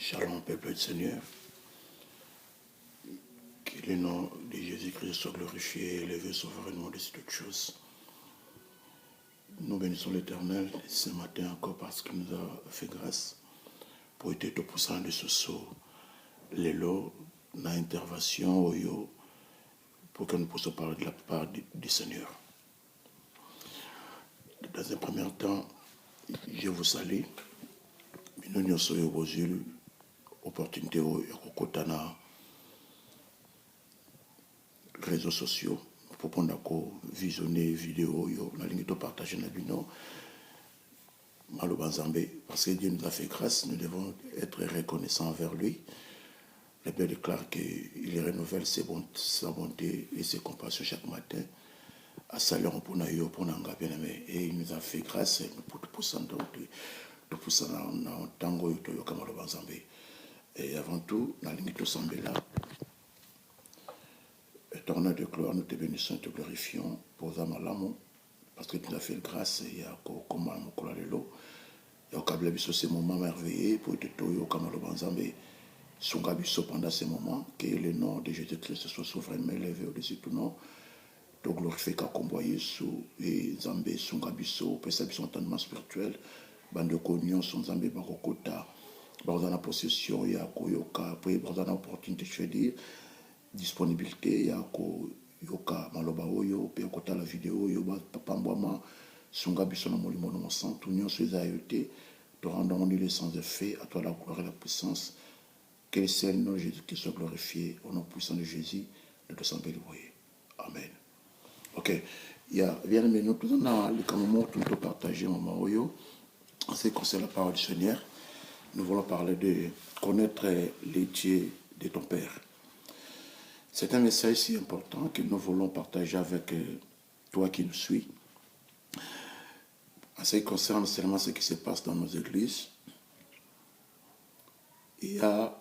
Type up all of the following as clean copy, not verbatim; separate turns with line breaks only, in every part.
Shalom, peuple du Seigneur. Que le nom de Jésus-Christ soit glorifié et élevé souverainement de toutes choses. Nous bénissons l'Éternel ce matin encore parce qu'il nous a fait grâce pour être tout puissant de ce saut. L'élo, l'intervention, pour que nous puissions parler de la part du Seigneur. Dans un premier temps, je vous salue. Nous sommes aux opportunités au Kotana réseaux sociaux pour pouvoir visionner vidéo na ligne de partager na bino Malobanzambe parce que Dieu nous a fait grâce, nous devons être reconnaissants envers lui. La Bible déclare qu'il renouvelle sa bonté et ses compassions chaque matin. À salon pour nous pour nous et il nous a fait grâce pour tout ça dans tango yotoyo Malobanzambe. Et avant tout la ligne de Sambe là. Éternel de gloire, nous te bénissons et te glorifions pour Zamalamo, parce que tu nous as fait grâce, il y a comme un mot de l'eau, il y a au câble biso ces moments merveilleux pour te toyo comme le banzambe, son gabiso pendant ces moments, que le nom de Jésus-Christ soit souverainement élevé au-dessus de tout nom, te glorifier qu'à comboyer sous et Zambé, son gabiso, pour sa biso entendement spirituel, bande cognon, son Zambé, barokota, dans la possession, il y a koyoka, pour dans l'opportunité, je veux dire, disponibilité ya ko yoka maloba oyo pe kota la vidéo yo ba pambwama sunga biso na molimo no sang tout nyonso ezayote te rendons le sens de fait à toi la gloire et la puissance que le Seigneur Jésus qui soit glorifié au nom puissant de Jésus de te sembler loué. Amen. OK, il y a bien mais nous tous dans le moment tout nous partager maman oyo en ce qui concerne la parole du Seigneur. Nous voulons parler de connaître les dieux de ton Père. C'est un message si important que nous voulons partager avec toi qui nous suis. En ce qui concerne seulement ce qui se passe dans nos églises, il y a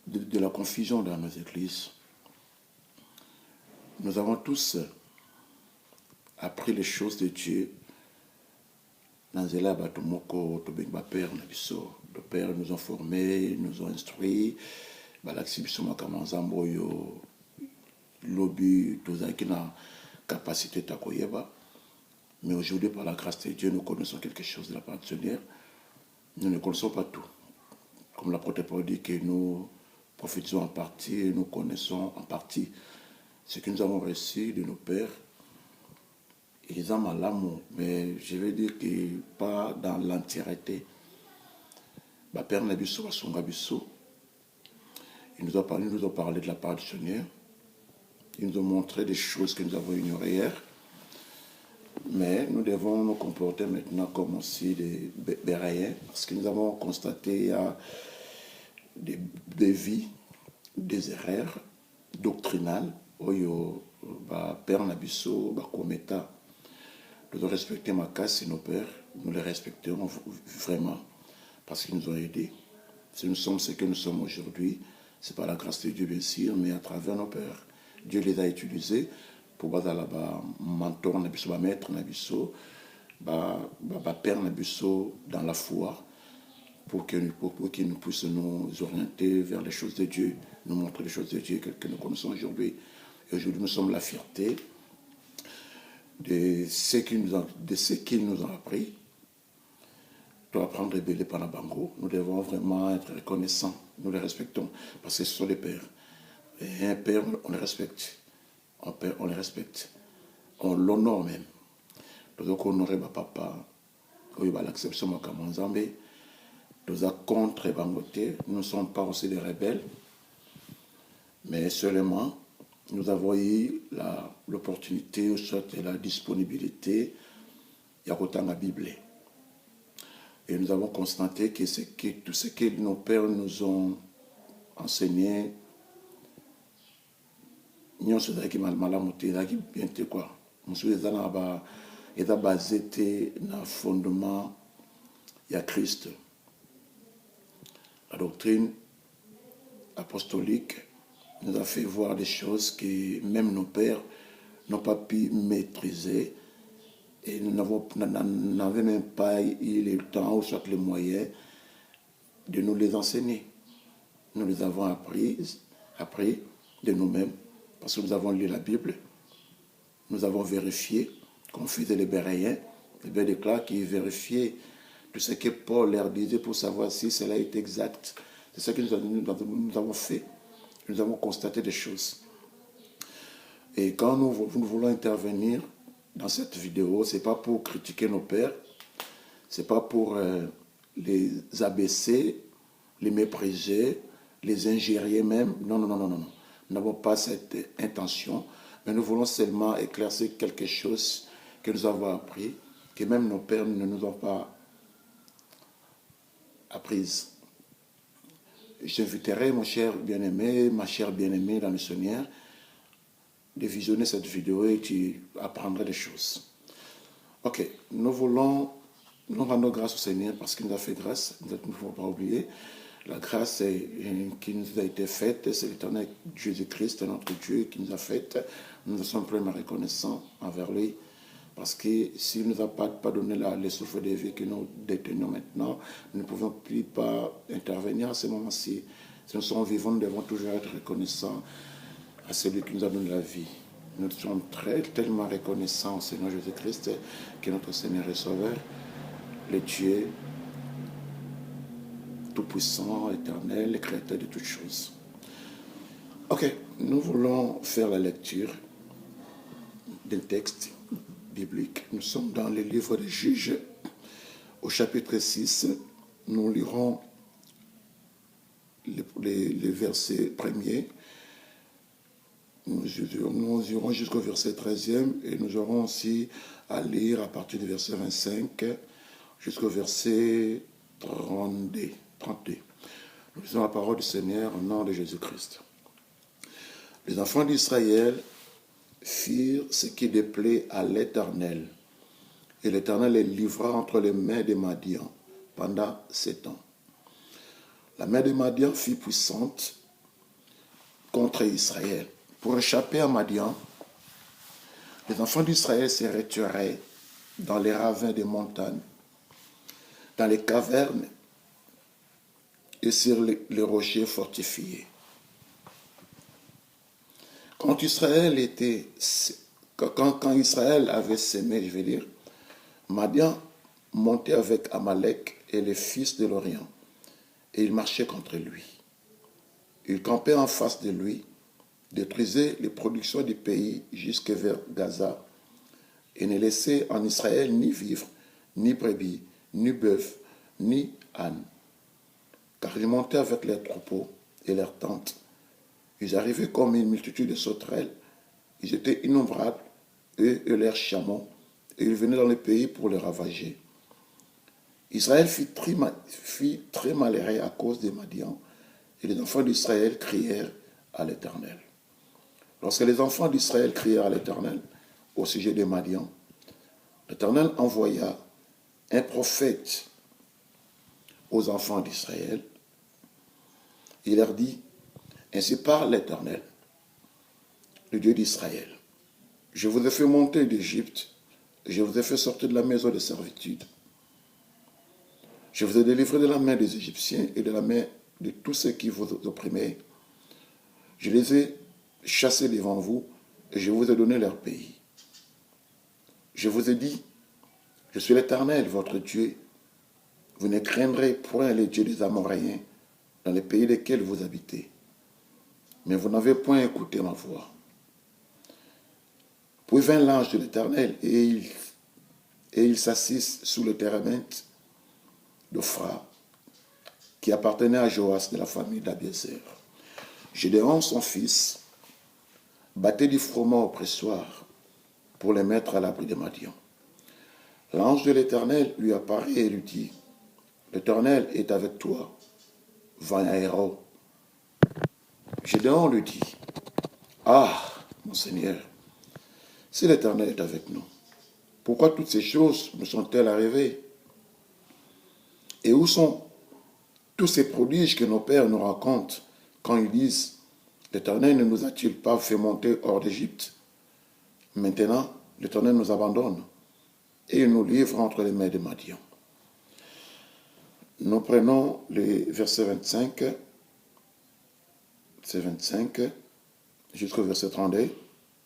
de la confusion dans nos églises. Nous avons tous appris les choses de Dieu. Dans les pères nous ont formés, nous ont instruits. Lobby, tout ça qui a capacité de takoyeba. Mais aujourd'hui, par la grâce de Dieu, nous connaissons quelque chose de la part du Seigneur. Nous ne connaissons pas tout. Comme l'apôtre Paul dit que nous prophétisons en partie et nous connaissons en partie ce que nous avons reçu de nos pères. Ils ont mal l'amour, mais je veux dire que pas dans l'entièreté. Ma père Nabiso, son Gabiso, il nous a parlé de la part du Seigneur. Il nous a montré des choses que nous avons ignorées hier. Mais nous devons nous comporter maintenant comme aussi des béraillens. Parce que nous avons constaté qu'il y a des vies, des erreurs doctrinales. Père Nabiso, Kometa. Nous devons respecter ma casse et nos pères. Nous les respecterons vraiment. Parce qu'ils nous ont aidés. Si nous sommes ce que nous sommes aujourd'hui, c'est par la grâce de Dieu, bien sûr, mais à travers nos pères. Dieu les a utilisés pour baser mentor, maître, père dans la foi, pour qu'ils nous puissent nous orienter vers les choses de Dieu, nous montrer les choses de Dieu que nous connaissons aujourd'hui. Et aujourd'hui, nous sommes la fierté de ce qu'ils nous ont appris. Pour apprendre à rebelle par la bango, nous devons vraiment être reconnaissants. Nous les respectons parce que ce sont les pères. Et un père, on les respecte. Un père, on les respecte. On l'honore même. Nous devons honorer papa. Nous devons l'accepter comme Nzambe. Nous devons contre les bangotés. Nous ne sommes pas aussi des rebelles. Mais seulement, nous avons eu l'opportunité, soit la disponibilité, il y a autant la Bible. Et nous avons constaté que tout ce que nos pères nous ont enseigné, nous sommes bien quoi. Nous sommes basés dans le fondement de Christ. La doctrine apostolique nous a fait voir des choses que même nos pères n'ont pas pu maîtriser. Et nous n'avons même pas eu le temps ou soit les moyens de nous les enseigner. Nous les avons appris de nous-mêmes, parce que nous avons lu la Bible, nous avons vérifié, comme faisaient les Béréens, les Bédéclats qui vérifiaient tout ce que Paul leur disait pour savoir si cela est exact. C'est ce que nous avons fait. Nous avons constaté des choses. Et quand nous voulons intervenir dans cette vidéo, ce n'est pas pour critiquer nos pères, ce n'est pas pour les abaisser, les mépriser, les ingérer même. Non. Nous n'avons pas cette intention, mais nous voulons seulement éclaircir quelque chose que nous avons appris, que même nos pères ne nous ont pas apprise. J'inviterai mon cher bien-aimé, ma chère bien-aimée dans le Seigneur, de visionner cette vidéo et tu apprendras des choses. Ok, nous rendons grâce au Seigneur parce qu'il nous a fait grâce, nous ne faut pas oublier. La grâce qui nous a été faite, c'est l'éternel Jésus-Christ, notre Dieu, qui nous a faite. Nous sommes vraiment reconnaissants envers lui. Parce que s'il ne nous a pas donné les souffles de vie que nous détenons maintenant, nous ne pouvons plus pas intervenir à ce moment-ci. Si nous sommes vivants, nous devons toujours être reconnaissants à celui qui nous a donné la vie. Nous sommes tellement reconnaissants au Seigneur Jésus-Christ, qui est notre Seigneur et Sauveur, le Dieu tout-puissant, éternel, le créateur de toutes choses. Ok, nous voulons faire la lecture d'un texte biblique. Nous sommes dans le livre des Juges, au chapitre 6. Nous lirons les versets premiers. Nous irons jusqu'au verset 13e et nous aurons aussi à lire à partir du verset 25 jusqu'au verset 32. Nous lisons la parole du Seigneur au nom de Jésus-Christ. Les enfants d'Israël firent ce qui déplaît à l'Éternel, et l'Éternel les livra entre les mains des Madian pendant 7 ans. La main des Madian fut puissante contre Israël. Pour échapper à Madian, les enfants d'Israël se retiraient dans les ravins des montagnes, dans les cavernes et sur les rochers fortifiés. Quand Israël avait sémé, Madian montait avec Amalek et les fils de l'Orient, et il marchait contre lui. Il campait en face de lui, détruisait les productions du pays jusque vers Gaza, et ne laissait en Israël ni vivre, ni brebis, ni bœuf, ni âne. Car ils montaient avec leurs troupeaux et leurs tentes. Ils arrivaient comme une multitude de sauterelles. Ils étaient innombrables, eux et leurs chameaux, et ils venaient dans le pays pour les ravager. Israël fit très malheureux à cause des Madians, et les enfants d'Israël crièrent à l'Éternel. Lorsque les enfants d'Israël crièrent à l'Éternel au sujet des Madians, l'Éternel envoya un prophète aux enfants d'Israël. Il leur dit: ainsi parle l'Éternel, le Dieu d'Israël. Je vous ai fait monter d'Égypte, et je vous ai fait sortir de la maison de servitude. Je vous ai délivré de la main des Égyptiens et de la main de tous ceux qui vous opprimaient. Je les ai chassés devant vous, et je vous ai donné leur pays. Je vous ai dit: je suis l'Éternel, votre Dieu. Vous ne craindrez point les dieux des Amoréens dans les pays desquels vous habitez. Mais vous n'avez point écouté ma voix. Puis vint l'ange de l'Éternel, et il s'assit sous le térébinthe d'Ophra, qui appartenait à Joas de la famille d'Abiézer. Gédéon, son fils, battait du froment au pressoir pour les mettre à l'abri de Madian. L'ange de l'Éternel lui apparaît et lui dit: l'Éternel est avec toi, vaillant héros. Gédéon lui dit: ah, mon Seigneur, si l'Éternel est avec nous, pourquoi toutes ces choses nous sont-elles arrivées? Et où sont tous ces prodiges que nos pères nous racontent quand ils disent: l'Éternel ne nous a-t-il pas fait monter hors d'Égypte? Maintenant, l'Éternel nous abandonne et il nous livre entre les mains de Madian. Nous prenons les versets 25, c'est 25, jusqu'au verset 32.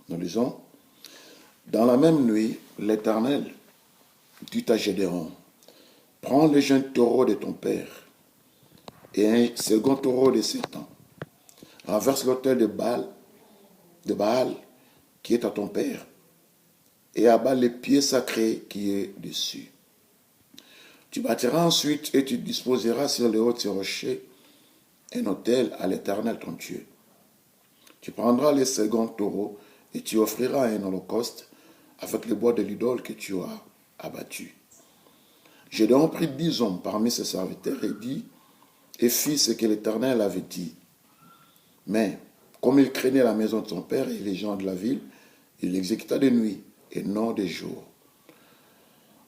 Nous lisons. Dans la même nuit, l'Éternel dit à Gédéon, prends le jeune taureau de ton père et un second taureau de 7 ans. Renverse l'autel de Baal qui est à ton père et abat les pieds sacrés qui est dessus. Tu bâtiras ensuite et tu disposeras sur le haut de ces rochers un autel à l'Éternel ton Dieu. Tu prendras le second taureau et tu offriras un holocauste avec le bois de l'idole que tu as abattu. Gédéon prit 10 hommes parmi ses serviteurs et fit ce que l'Éternel avait dit. Mais, comme il craignait la maison de son père et les gens de la ville, il l'exécuta de nuit et non de jour.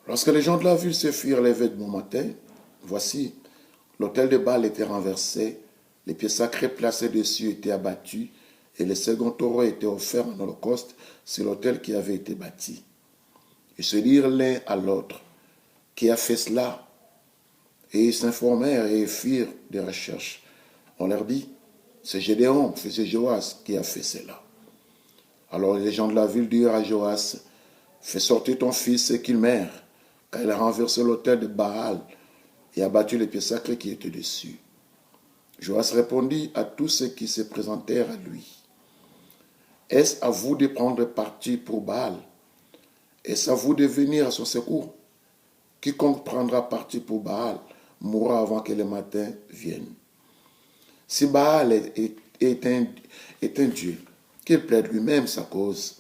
Lorsque les gens de la ville se furent levés de bon matin, voici, l'autel de Baal était renversé, les pieds sacrés placés dessus étaient abattus, et le second taureau était offert en holocauste sur l'autel qui avait été bâti. Ils se dirent l'un à l'autre, qui a fait cela? Et ils s'informèrent et firent des recherches. On leur dit, c'est Gédéon, fils de Joas, qui a fait cela. Alors les gens de la ville dirent à Joas, fais sortir ton fils et qu'il meure, car il a renversé l'autel de Baal et abattu les pieds sacrés qui étaient dessus. Joas répondit à tous ceux qui se présentèrent à lui, est-ce à vous de prendre parti pour Baal? Est-ce à vous de venir à son secours? Quiconque prendra parti pour Baal mourra avant que le matin vienne. Si Baal est un Dieu, qu'il plaide lui-même sa cause,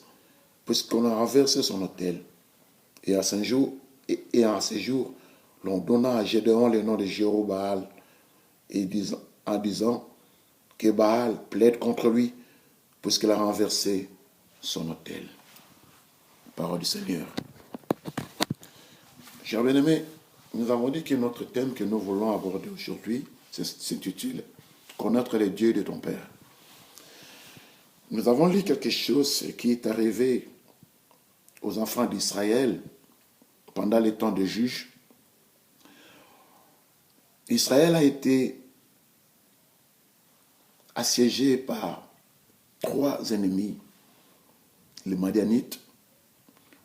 puisqu'on a renversé son autel. Et en ce jour, l'on donna à Gédéon le nom de Jérobaal, en disant que Baal plaide contre lui, puisqu'il a renversé son autel. Parole du Seigneur. Chers bien-aimés, nous avons dit que notre thème que nous voulons aborder aujourd'hui s'intitule « Connaître les dieux de ton Père ». Nous avons lu quelque chose qui est arrivé aux enfants d'Israël pendant les temps de juges. Israël a été assiégé par 3 ennemis, les Madianites,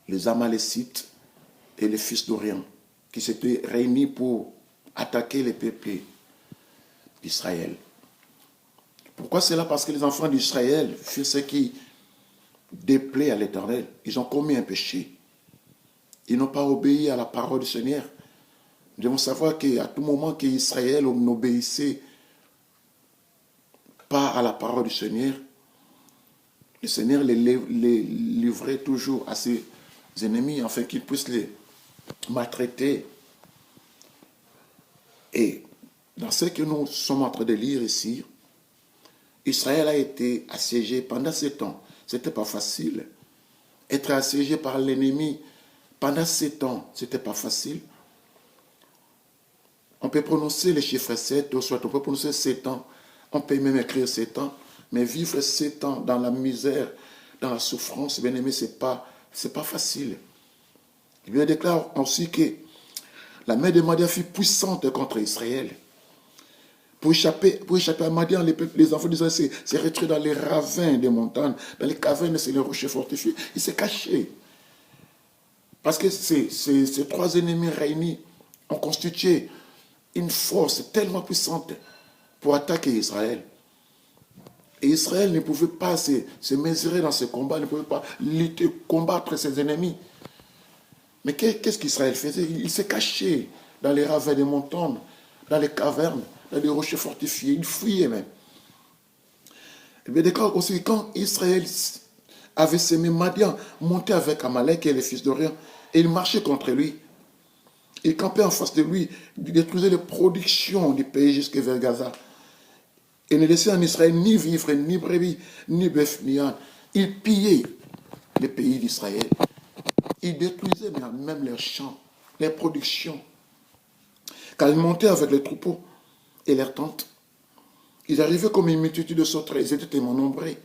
les Amalécites et les fils d'Orient, qui s'étaient réunis pour attaquer les peuples d'Israël. Pourquoi cela? Parce que les enfants d'Israël firent ce qui déplaît à l'Éternel. Ils ont commis un péché. Ils n'ont pas obéi à la parole du Seigneur. Nous devons savoir qu'à tout moment qu'Israël n'obéissait pas à la parole du Seigneur, le Seigneur les livrait toujours à ses ennemis afin qu'ils puissent les maltraiter. Et dans ce que nous sommes en train de lire ici, Israël a été assiégé pendant 7 ans. Ce n'était pas facile. Être assiégé par l'ennemi pendant 7 ans, ce n'était pas facile. On peut prononcer le chiffre 7, ou soit on peut prononcer 7 ans. On peut même écrire 7 ans. Mais vivre 7 ans dans la misère, dans la souffrance, bien aimé, c'est pas facile. Il lui déclare aussi que la main de Madian fut puissante contre Israël. Pour échapper à Madian, les enfants d'Israël s'est retirés dans les ravins des montagnes, dans les cavernes, c'est les rochers fortifiés. Ils s'est caché. Parce que ces 3 ennemis réunis ont constitué une force tellement puissante pour attaquer Israël. Et Israël ne pouvait pas se mesurer dans ce combat, ne pouvait pas lutter, combattre ses ennemis. Mais qu'est-ce qu'Israël faisait? Il s'est caché dans les ravins des montagnes, dans les cavernes, dans les rochers fortifiés. Il fuyait même. Et bien, d'accord aussi, quand Israël avait semé Madian, monté avec Amalek et les fils d'Orient, et il marchait contre lui. Il campait en face de lui, il détruisait les productions du pays jusqu'à vers Gaza. Et ne laissait en Israël ni vivre, ni brebis, ni bœuf, ni âne. Il pillait les pays d'Israël. Il détruisait même leurs champs, les productions. Quand ils montaient avec les troupeaux et leurs tentes, ils arrivaient comme une multitude de sauterelles. Ils étaient tellement nombreux.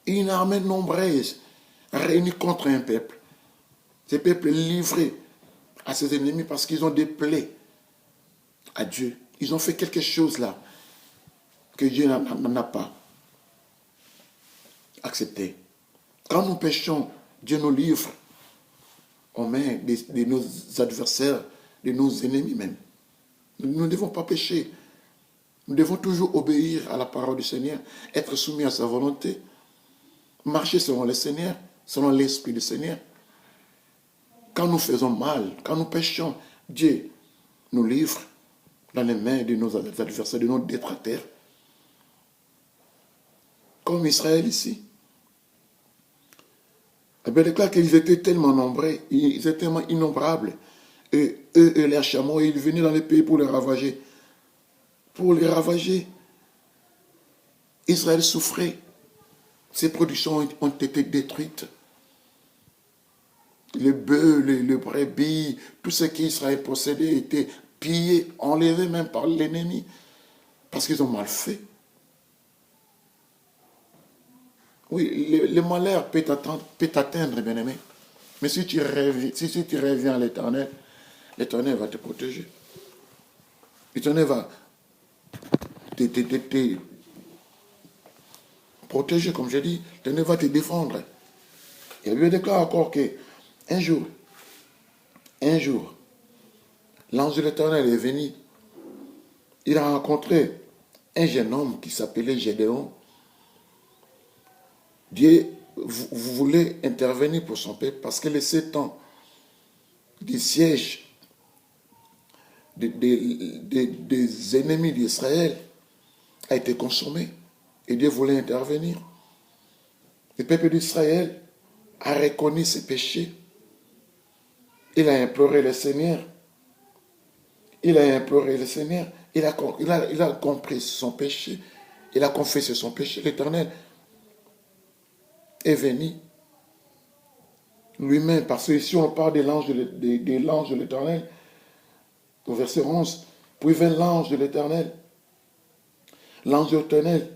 Une armée nombreuse réunie contre un peuple. Ces peuples livrés à ses ennemis parce qu'ils ont des plaies. à Dieu. Ils ont fait quelque chose là que Dieu n'en a pas accepté. Quand nous péchons, Dieu nous livre aux mains de nos adversaires, de nos ennemis même. Nous ne devons pas pécher. Nous devons toujours obéir à la parole du Seigneur, être soumis à sa volonté, marcher selon le Seigneur, selon l'Esprit du Seigneur. Quand nous faisons mal, quand nous péchons, Dieu nous livre dans les mains de nos adversaires, de nos détracteurs. Comme Israël ici. La Bible déclare qu'ils étaient tellement nombreux, ils étaient tellement innombrables. Et eux et leurs chameaux, ils venaient dans les pays pour les ravager. Pour les ravager. Israël souffrait. Ses productions ont été détruites. Les bœufs, les brebis, tout ce qu'Israël possédait était pillé, enlevé même par l'ennemi. Parce qu'ils ont mal fait. Oui, le malheur peut t'atteindre, bien-aimé. Mais si tu reviens à l'Éternel, l'Éternel va te protéger. L'Éternel va te protéger, comme je dis. L'Éternel va te défendre. Et la Bible déclare encore qu'un jour, l'ange de l'Éternel est venu. Il a rencontré un jeune homme qui s'appelait Gédéon. Dieu voulait intervenir pour son peuple parce que les 7 ans du siège des ennemis d'Israël a été consommé et Dieu voulait intervenir. Le peuple d'Israël a reconnu ses péchés. Il a imploré le Seigneur. Il a compris son péché. Il a confessé son péché. L'Éternel est venu lui-même, parce que ici on parle de l'ange de l'Éternel, au verset 11, puis vint l'ange de l'Éternel. L'ange de l'Éternel,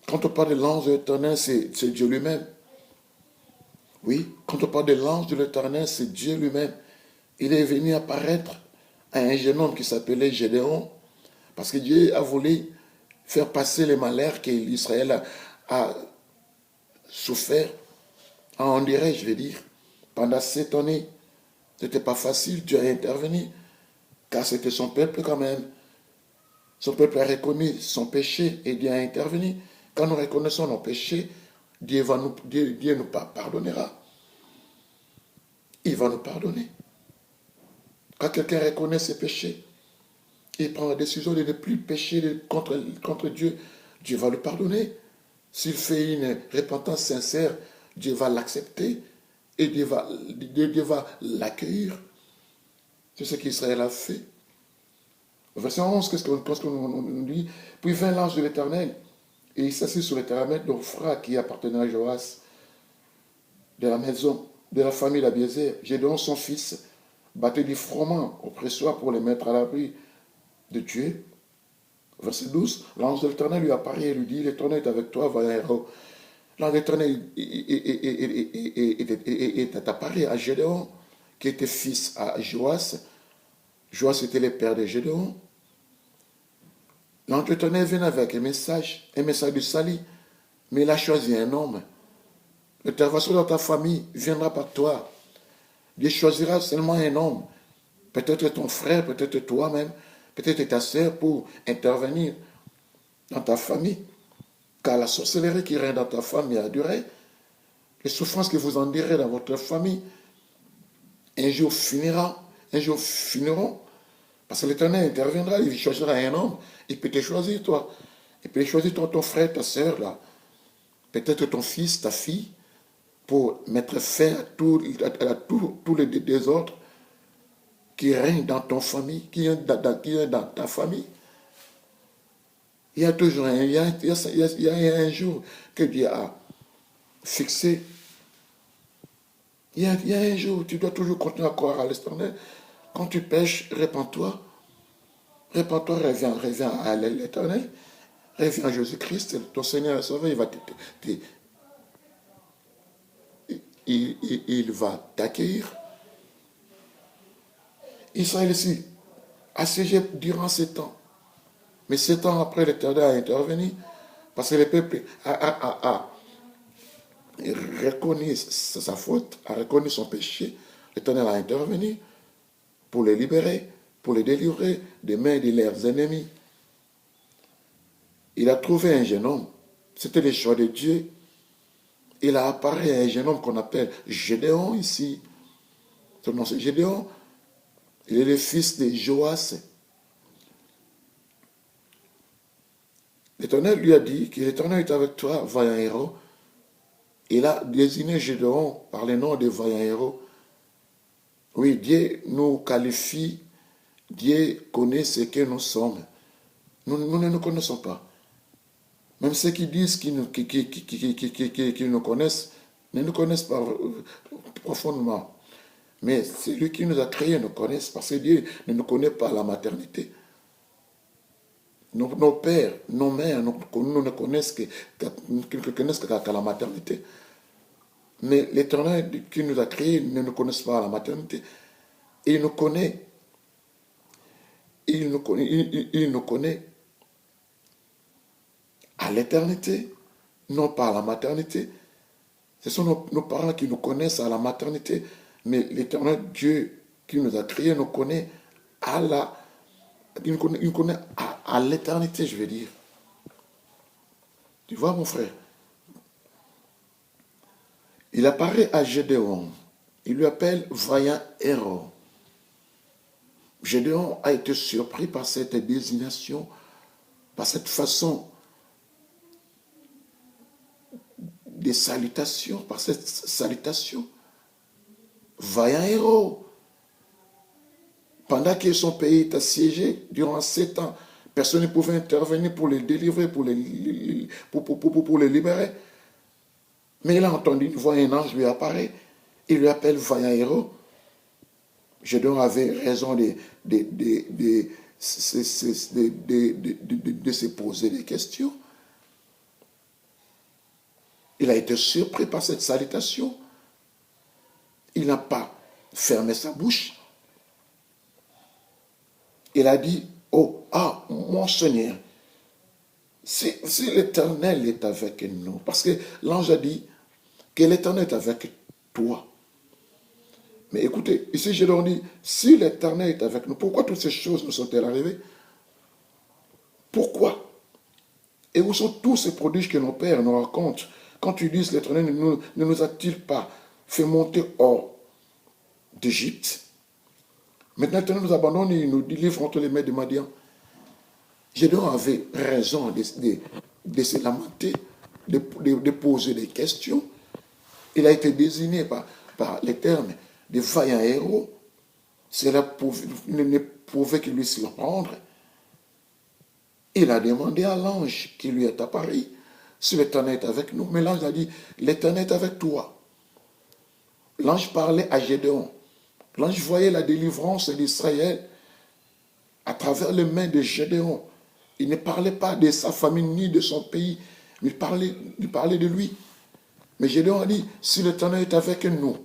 quand on parle de l'ange de l'Éternel, c'est Dieu lui-même. Oui, quand on parle de l'ange de l'Éternel, c'est Dieu lui-même. Il est venu apparaître à un jeune homme qui s'appelait Gédéon, parce que Dieu a voulu faire passer les malheurs qu'Israël a souffert, en dirait, je vais dire, pendant 7 années. Ce n'était pas facile, Dieu a intervenu, car c'était son peuple quand même. Son peuple a reconnu son péché et Dieu a intervenu. Quand nous reconnaissons nos péchés, Dieu nous pardonnera. Il va nous pardonner. Quand quelqu'un reconnaît ses péchés, il prend la décision de ne plus pécher contre Dieu, Dieu va le pardonner. S'il fait une repentance sincère, Dieu va l'accepter et Dieu va l'accueillir. C'est ce qu'Israël a fait. Au verset 11, qu'est-ce qu'on nous dit? Puis vint l'ange de l'Éternel et il s'assit sur le théramètre d'Ophra qui appartenait à Joas, de la maison, de la famille d'Abiézer. Gédéon, son fils, battait du froment au pressoir pour les mettre à l'abri de Dieu. Verset 12, l'ange de l'Éternel lui apparaît et lui dit, l'Éternel est avec toi, va héros. L'ange de l'Éternel est apparu à Gédéon, qui était fils à Joas. Joas était le père de Gédéon. L'ange de l'Éternel vient avec un message du salut, mais il a choisi un homme. L'intervention dans ta famille viendra par toi. Dieu choisira seulement un homme, peut-être ton frère, peut-être toi-même, peut-être ta sœur, pour intervenir dans ta famille. Car la sorcellerie qui règne dans ta famille a duré. Les souffrances que vous endirez dans votre famille, un jour finiront. Parce que l'Éternel interviendra, il choisira un homme, il peut te choisir toi. Il peut choisir ton frère, ta sœur, là. Peut-être ton fils, ta fille, pour mettre fin à tous les désordres qui règnent dans ton famille, qui est dans ta famille. Il y a toujours un jour que Dieu a fixé. Il y a un jour, tu dois toujours continuer à croire à l'Éternel. Quand tu pêches, répands-toi. Répands-toi, reviens à l'Éternel. Reviens à Jésus-Christ, ton Seigneur et Sauveur, il va t'accueillir. Israël ici assiégé durant 7 ans. Mais 7 ans après, l'Éternel a intervenu parce que le peuple a reconnu sa faute, a reconnu son péché. L'Éternel a intervenu pour les libérer, pour les délivrer des mains de leurs ennemis. Il a trouvé un jeune homme. C'était le choix de Dieu. Il a apparu à un jeune homme qu'on appelle Gédéon ici. Son nom c'est Gédéon. Il est le fils de Joas. L'Éternel lui a dit que l'Éternel est avec toi, vaillant héros. Il a désigné Gédéon par le nom de vaillant héros. Oui, Dieu nous qualifie, Dieu connaît ce que nous sommes. Nous ne nous connaissons pas. Même ceux qui disent qu'ils nous connaissent, ne nous connaissent pas profondément. Mais celui qui nous a créés nous connaît parce que Dieu ne nous connaît pas à la maternité. Nos pères, nos mères, nous ne connaissent qu'à la maternité. Mais l'Éternel qui nous a créés ne nous connaît pas à la maternité. Il nous connaît. Il nous connaît à l'éternité, non pas à la maternité. Ce sont nos parents qui nous connaissent à la maternité. Mais l'Éternel Dieu qui nous a créés nous connaît il nous connaît à l'éternité, je veux dire. Tu vois, mon frère? Il apparaît à Gédéon. Il lui appelle vaillant héros. Gédéon a été surpris par cette désignation, par cette façon de salutation, par cette salutation. Vaillant héros. Pendant que son pays est assiégé, durant 7 ans, personne ne pouvait intervenir pour les délivrer, pour les libérer. Mais il a entendu une voix, un ange lui apparaît. Il lui appelle vaillant héros. Gédéon avait raison de se poser des questions. Il a été surpris par cette salutation. Il n'a pas fermé sa bouche. Il a dit, mon Seigneur, si l'Éternel est avec nous, parce que l'ange a dit que l'Éternel est avec toi. Mais écoutez, ici je leur dis, si l'Éternel est avec nous, pourquoi toutes ces choses nous sont-elles arrivées? Pourquoi? Et où sont tous ces prodiges que nos pères nous racontent? Quand tu dis, l'Éternel ne nous a-t-il pas fait monter hors d'Égypte? Maintenant, l'Éternel nous abandonne et il nous délivre entre les mains de Madian. Gédéon avait raison de se lamenter, de poser des questions. Il a été désigné par les termes de vaillant héros. Cela ne pouvait que lui surprendre. Il a demandé à l'ange qui lui est apparu si l'Éternel est avec nous. Mais l'ange a dit, l'Éternel est avec toi. L'ange parlait à Gédéon. L'ange voyait la délivrance d'Israël à travers les mains de Gédéon. Il ne parlait pas de sa famille ni de son pays, mais il parlait de lui. Mais Gédéon a dit, si l'Éternel est avec nous,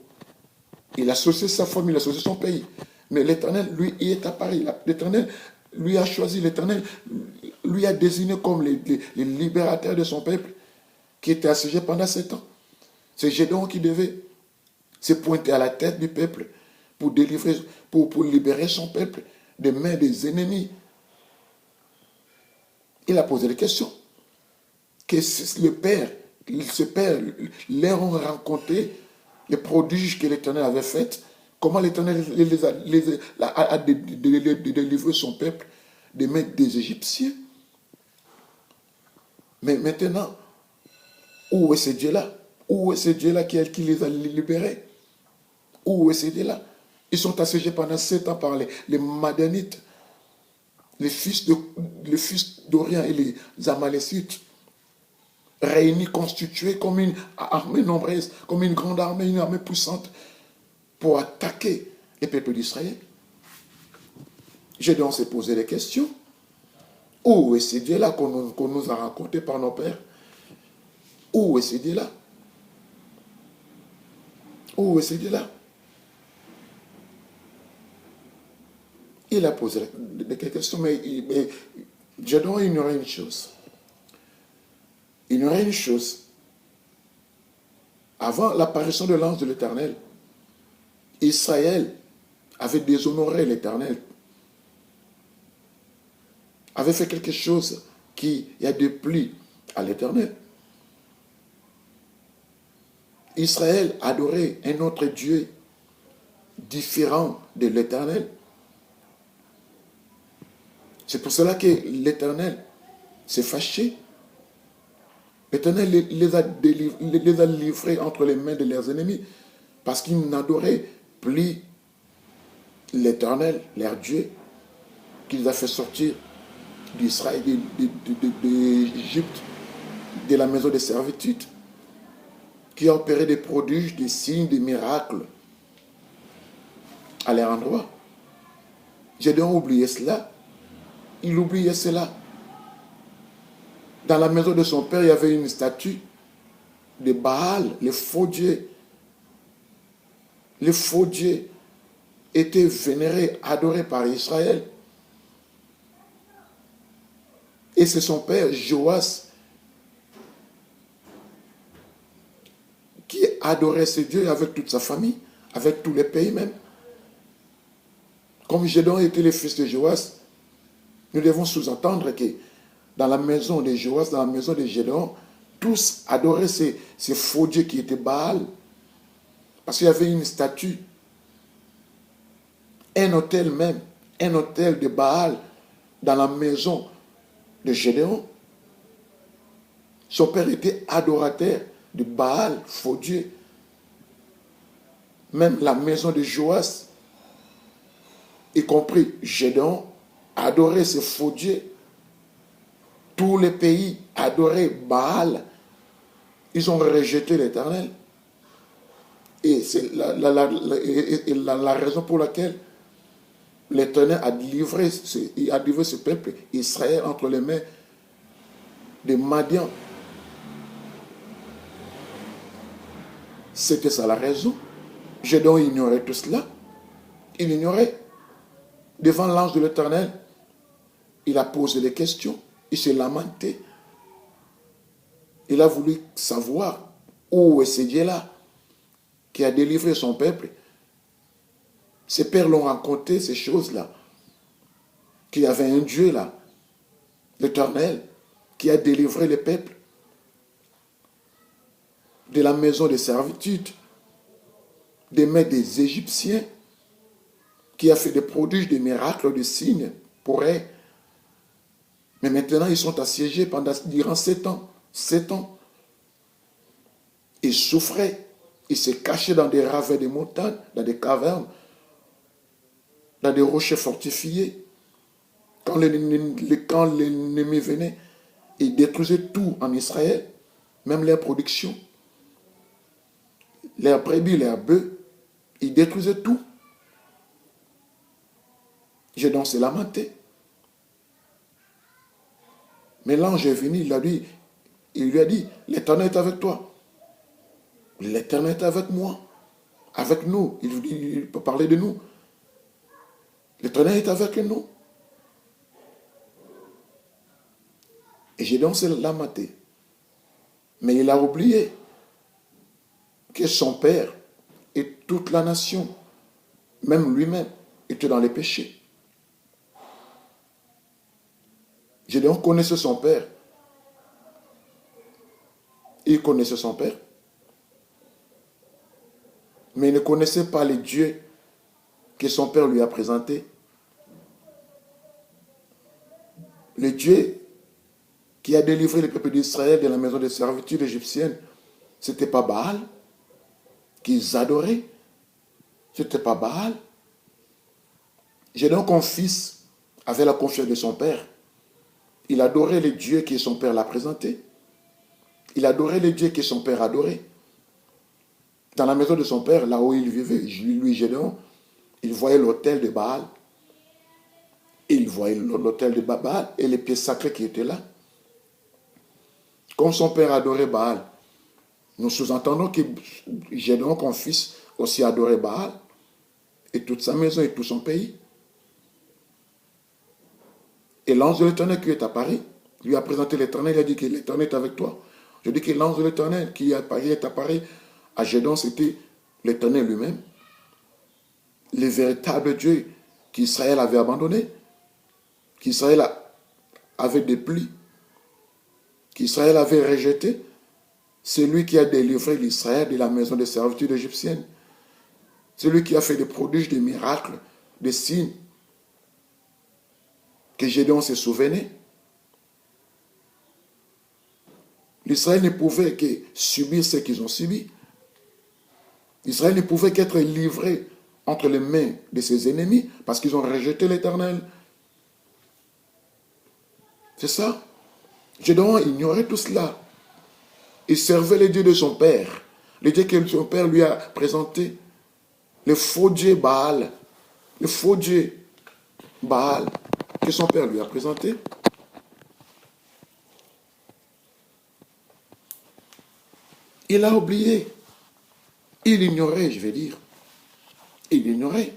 il a associé sa famille, il a associé son pays. Mais l'Éternel, lui, y est apparu. L'Éternel lui a choisi, l'Éternel lui a désigné comme les libérateurs de son peuple qui était assiégé pendant 7 ans. C'est Gédéon qui devait se pointer à la tête du peuple pour délivrer, pour libérer son peuple des mains des ennemis. Il a posé des questions. Que ce père leur ont rencontré les prodiges que l'Éternel avait faits. Comment l'Éternel a délivré son peuple des mains des Égyptiens. Mais maintenant, où est ce Dieu-là? Où est ce Dieu-là qui les a libérés? Où est ce Dieu-là? Ils sont assiégés pendant 7 ans par les Madianites, les fils d'Orient et les Amalécites, réunis, constitués comme une armée nombreuse, comme une grande armée, une armée puissante, pour attaquer les peuples d'Israël. Gédéon s'est posé des questions. Où est ce Dieu-là qu'on nous a raconté par nos pères? Où est ce Dieu-là? Où est ce Dieu-là? Il a posé des questions, mais Gédéon ignorait une chose. Il ignorait une chose. Avant l'apparition de l'ange de l'Éternel, Israël avait déshonoré l'Éternel, avait fait quelque chose qui a déplu à l'Éternel. Israël adorait un autre Dieu différent de l'Éternel. C'est pour cela que l'Éternel s'est fâché. L'Éternel les a livrés entre les mains de leurs ennemis parce qu'ils n'adoraient plus l'Éternel, leur Dieu, qui les a fait sortir d'Israël, d'Égypte, de la maison de servitude, qui a opéré des prodiges, des signes, des miracles à leur endroit. Gédéon oublié cela. Il oubliait cela. Dans la maison de son père, il y avait une statue de Baal, les faux dieux. Les faux dieux étaient vénérés, adorés par Israël. Et c'est son père, Joas, qui adorait ces dieux avec toute sa famille, avec tous les pays même. Comme Gédéon était le fils de Joas, nous devons sous-entendre que dans la maison de Joas, dans la maison de Gédéon, tous adoraient ces faux dieux qui étaient Baal. Parce qu'il y avait une statue, un autel même, un autel de Baal dans la maison de Gédéon. Son père était adorateur de Baal, faux dieu. Même la maison de Joas, y compris Gédéon, adorait ces faux dieux. Tous les pays adoraient Baal. Ils ont rejeté l'Éternel. Et c'est la raison pour laquelle l'Éternel a livré ce peuple Israël entre les mains de Madian. C'était ça la raison. Gédéon ignorait tout cela. Il ignorait. Devant l'ange de l'Éternel, il a posé des questions. Il s'est lamenté. Il a voulu savoir où est ce Dieu-là qui a délivré son peuple. Ses pères l'ont raconté, ces choses-là. Qu'il y avait un Dieu là, l'Éternel, qui a délivré le peuple de la maison de servitude, des mains des Égyptiens, qui a fait des prodiges, des miracles, des signes pour eux. Mais maintenant, ils sont assiégés durant 7 ans. 7 ans. Ils souffraient. Ils se cachaient dans des ravins des montagnes, dans des cavernes, dans des rochers fortifiés. Quand l'ennemi venait, il détruisait tout en Israël, même leur production. Leurs brebis, leurs bœufs, il détruisait tout. Gédéon s'est lamenté. Mais l'ange est venu, il lui a dit, l'Éternel est avec toi. L'Éternel est avec moi, avec nous. Il peut parler de nous. L'Éternel est avec nous. Et Gédéon s'est lamenté. Mais il a oublié que son père et toute la nation, même lui-même, étaient dans les péchés. Gédéon connaissait son père. Il connaissait son père. Mais il ne connaissait pas les dieux que son père lui a présentés. Le Dieu qui a délivré le peuple d'Israël de la maison de servitude égyptienne, ce n'était pas Baal qu'ils adoraient. Ce n'était pas Baal. Gédéon, comme fils, avait la confiance de son père. Il adorait les dieux que son père l'a présenté. Il adorait les dieux que son père adorait. Dans la maison de son père, là où il vivait, lui, Gédéon, il voyait l'autel de Baal. Il voyait l'autel de Baal et les pieds sacrés qui étaient là. Comme son père adorait Baal, nous sous-entendons que Gédéon, comme fils, aussi adorait Baal, et toute sa maison et tout son pays. Et l'ange de l'Éternel qui est apparu, lui a présenté l'Éternel, il a dit que l'Éternel est avec toi. Je dis que l'ange de l'Éternel qui est apparu à Gédéon, c'était l'Éternel lui-même, le véritable Dieu qu'Israël avait abandonné, qu'Israël avait déplu, qu'Israël avait rejeté. C'est lui qui a délivré l'Israël de la maison de servitude égyptienne. C'est lui qui a fait des prodiges, des miracles, des signes, que Gédéon se souvenait. L'Israël ne pouvait que subir ce qu'ils ont subi. Israël ne pouvait qu'être livré entre les mains de ses ennemis parce qu'ils ont rejeté l'Éternel. C'est ça. Gédéon ignorait tout cela. Il servait les dieux de son père. Les dieux que son père lui a présentés. Le faux dieu Baal. Le faux dieu Baal que son père lui a présenté. Il a oublié. Il ignorait, je vais dire. Il ignorait.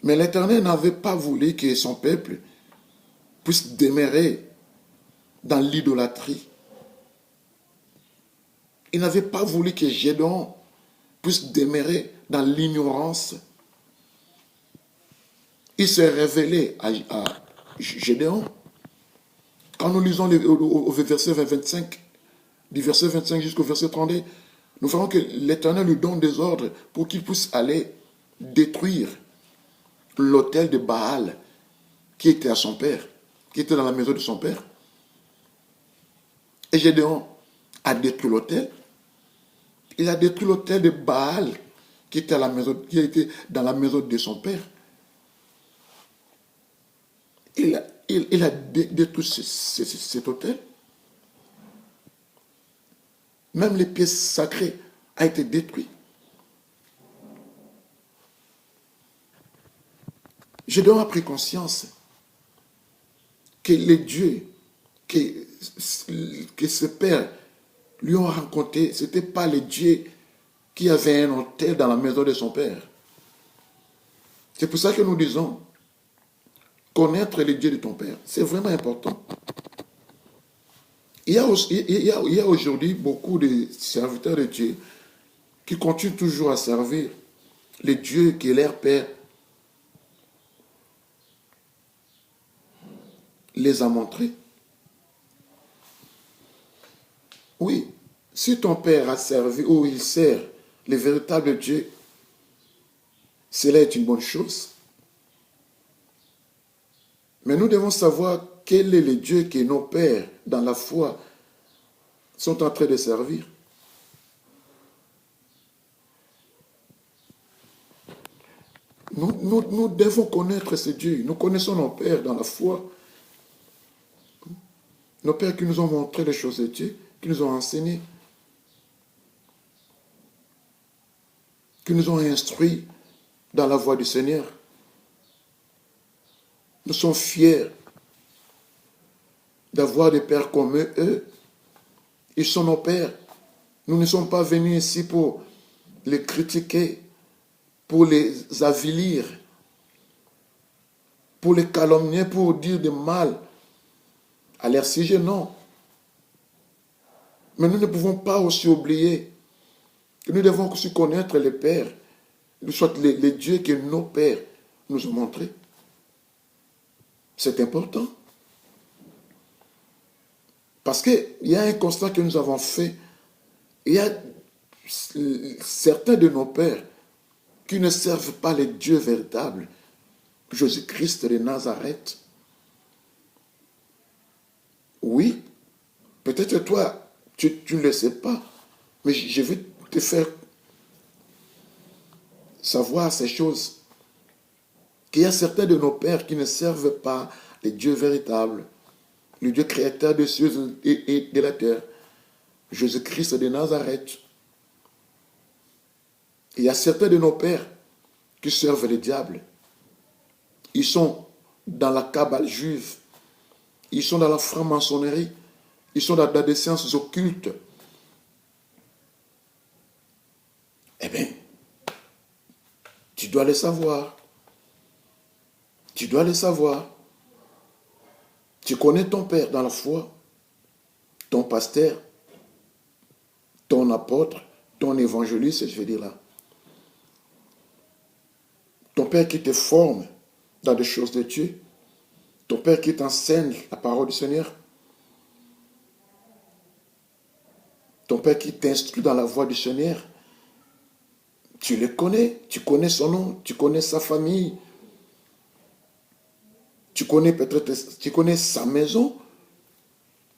Mais l'Éternel n'avait pas voulu que son peuple puisse demeurer dans l'idolâtrie. Il n'avait pas voulu que Gédéon puisse demeurer dans l'ignorance. Il s'est révélé à Gédéon. Quand nous lisons au verset 25, du verset 25 jusqu'au verset 32, nous verrons que l'Éternel lui donne des ordres pour qu'il puisse aller détruire l'autel de Baal qui était à son père, qui était dans la maison de son père. Et Gédéon a détruit l'autel. Il a détruit l'autel de Baal qui était dans la maison de son père. Il a détruit cet autel. Même les pièces sacrées ont été détruites. Gédéon a pris conscience que les dieux que ses pères lui ont rencontrés, ce n'étaient pas les dieux qui avaient un autel dans la maison de son père. C'est pour ça que nous disons, connaître les dieux de ton père, c'est vraiment important. Il y a aujourd'hui beaucoup de serviteurs de Dieu qui continuent toujours à servir les dieux que leur père les a montrés. Oui, si ton père a servi ou il sert le véritable Dieu, cela est une bonne chose. Mais nous devons savoir quel est le Dieu que nos pères, dans la foi, sont en train de servir. Nous devons connaître ce Dieu. Nous connaissons nos pères dans la foi. Nos pères qui nous ont montré les choses de Dieu, qui nous ont enseigné, qui nous ont instruits dans la voie du Seigneur. Nous sommes fiers d'avoir des pères comme eux. Ils sont nos pères. Nous ne sommes pas venus ici pour les critiquer, pour les avilir, pour les calomnier, pour dire du mal à leur sujet, non. Mais nous ne pouvons pas aussi oublier que nous devons aussi connaître les pères, soit les dieux que nos pères nous ont montrés. C'est important. Parce qu'il y a un constat que nous avons fait. Il y a certains de nos pères qui ne servent pas les dieux véritables. Jésus-Christ de Nazareth. Oui, peut-être toi, tu ne le sais pas, mais je vais te faire savoir ces choses. Qu'il y a certains de nos pères qui ne servent pas les dieux véritables, le Dieu créateur des cieux et de la terre, Jésus-Christ de Nazareth. Il y a certains de nos pères qui servent le diable. Ils sont dans la cabale juive. Ils sont dans la franc-maçonnerie. Ils sont dans des sciences occultes. Eh bien, tu dois le savoir. Tu dois le savoir. Tu connais ton père dans la foi, ton pasteur, ton apôtre, ton évangéliste, je veux dire là. Ton père qui te forme dans des choses de Dieu. Ton père qui t'enseigne la parole du Seigneur. Ton père qui t'instruit dans la voie du Seigneur. Tu le connais, tu connais son nom, tu connais sa famille. Tu connais peut-être, tu connais sa maison.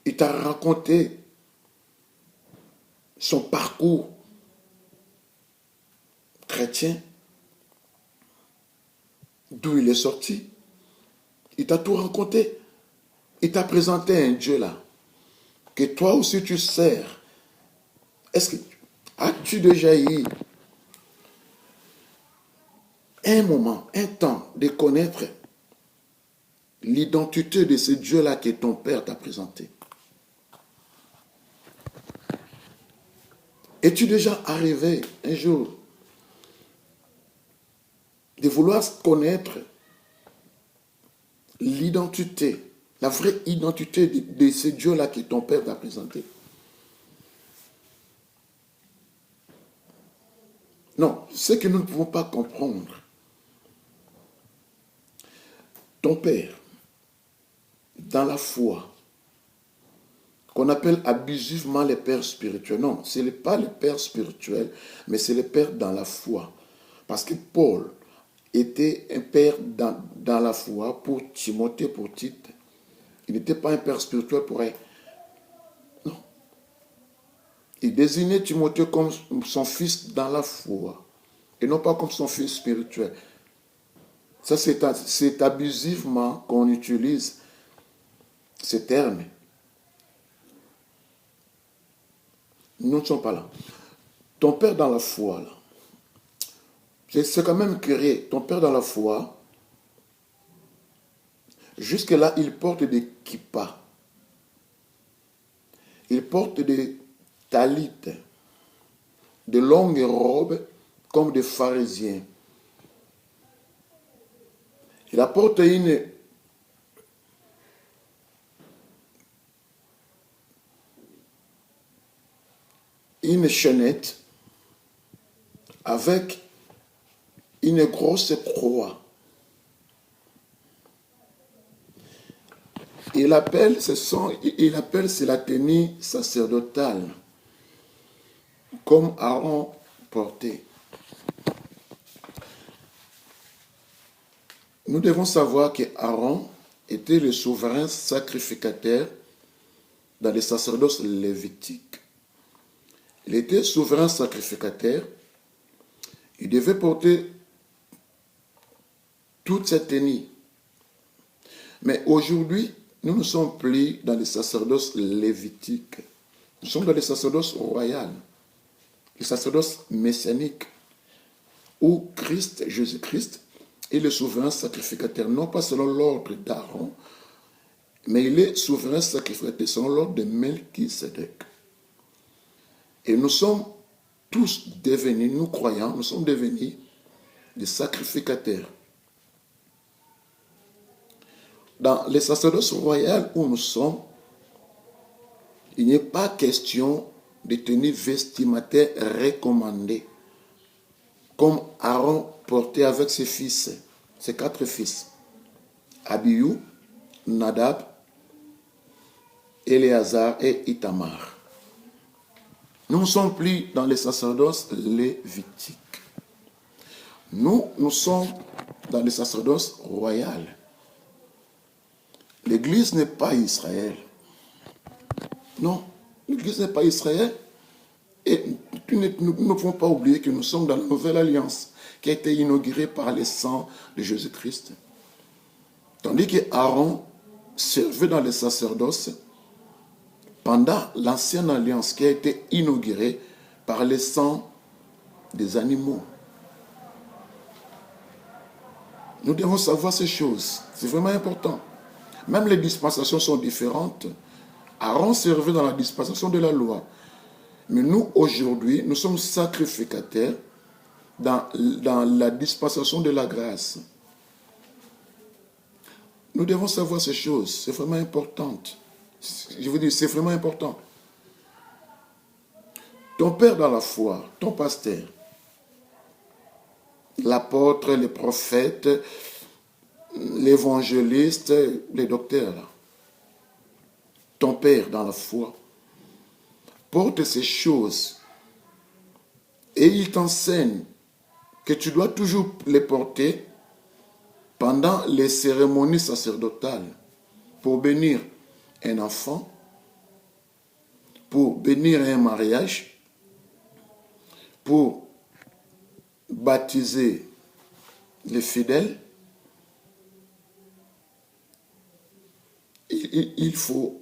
Il t'a raconté son parcours chrétien, d'où il est sorti. Il t'a tout raconté. Il t'a présenté un Dieu là, que toi aussi tu sers. Est-ce que as-tu déjà eu un moment, un temps de connaître l'identité de ce Dieu-là que ton Père t'a présenté? Es-tu déjà arrivé un jour de vouloir connaître l'identité, la vraie identité de ce Dieu-là que ton Père t'a présenté? Non, ce que nous ne pouvons pas comprendre. Ton Père, dans la foi, qu'on appelle abusivement les pères spirituels. Non, ce n'est pas les pères spirituels, mais c'est les pères dans la foi. Parce que Paul était un père dans la foi pour Timothée, pour Tite. Il n'était pas un père spirituel pour elle. Non. Il désignait Timothée comme son fils dans la foi, et non pas comme son fils spirituel. Ça, c'est abusivement qu'on utilise ces termes. Nous ne sommes pas là. Ton père dans la foi, là, c'est quand même curieux. Ton père dans la foi, jusque-là, il porte des kippas. Il porte des talites, de longues robes comme des pharisiens. Il apporte une chaînette avec une grosse croix. Il appelle, c'est la tenue sacerdotale, comme Aaron portait. Nous devons savoir que Aaron était le souverain sacrificateur dans les sacerdoces lévitiques. Il était souverain sacrificateur. Il devait porter toute cette tenue. Mais aujourd'hui, nous ne sommes plus dans les sacerdoces lévitiques. Nous sommes dans les sacerdoces royales, les sacerdoces messianiques, où Christ, Jésus-Christ, est le souverain sacrificateur, non pas selon l'ordre d'Aaron, mais il est souverain sacrificateur selon l'ordre de Melchisédek. Et nous sommes tous devenus, nous croyants, nous sommes devenus des sacrificateurs. Dans les sacerdoces royales où nous sommes, il n'est pas question de tenue vestimentaire recommandée, comme Aaron portait avec ses fils, ses 4 fils, Abihu, Nadab, Éléazar et Ithamar. Nous ne sommes plus dans les sacerdoces lévitiques. Nous sommes dans les sacerdoces royales. L'Église n'est pas Israël. Non, l'Église n'est pas Israël. Et nous ne pouvons pas oublier que nous sommes dans la nouvelle alliance qui a été inaugurée par le sang de Jésus-Christ. Tandis que Aaron servait dans les sacerdoces pendant l'ancienne alliance qui a été inaugurée par le sang des animaux. Nous devons savoir ces choses. C'est vraiment important. Même les dispensations sont différentes. Aaron servait dans la dispensation de la loi. Mais nous, aujourd'hui, nous sommes sacrificateurs dans la dispensation de la grâce. Nous devons savoir ces choses. C'est vraiment important. Je vous dis, c'est vraiment important. Ton père dans la foi, ton pasteur, l'apôtre, les prophètes, l'évangéliste, les docteurs, là. Ton père dans la foi porte ces choses et il t'enseigne que tu dois toujours les porter pendant les cérémonies sacerdotales pour bénir un enfant, pour bénir un mariage, pour baptiser les fidèles. Il faut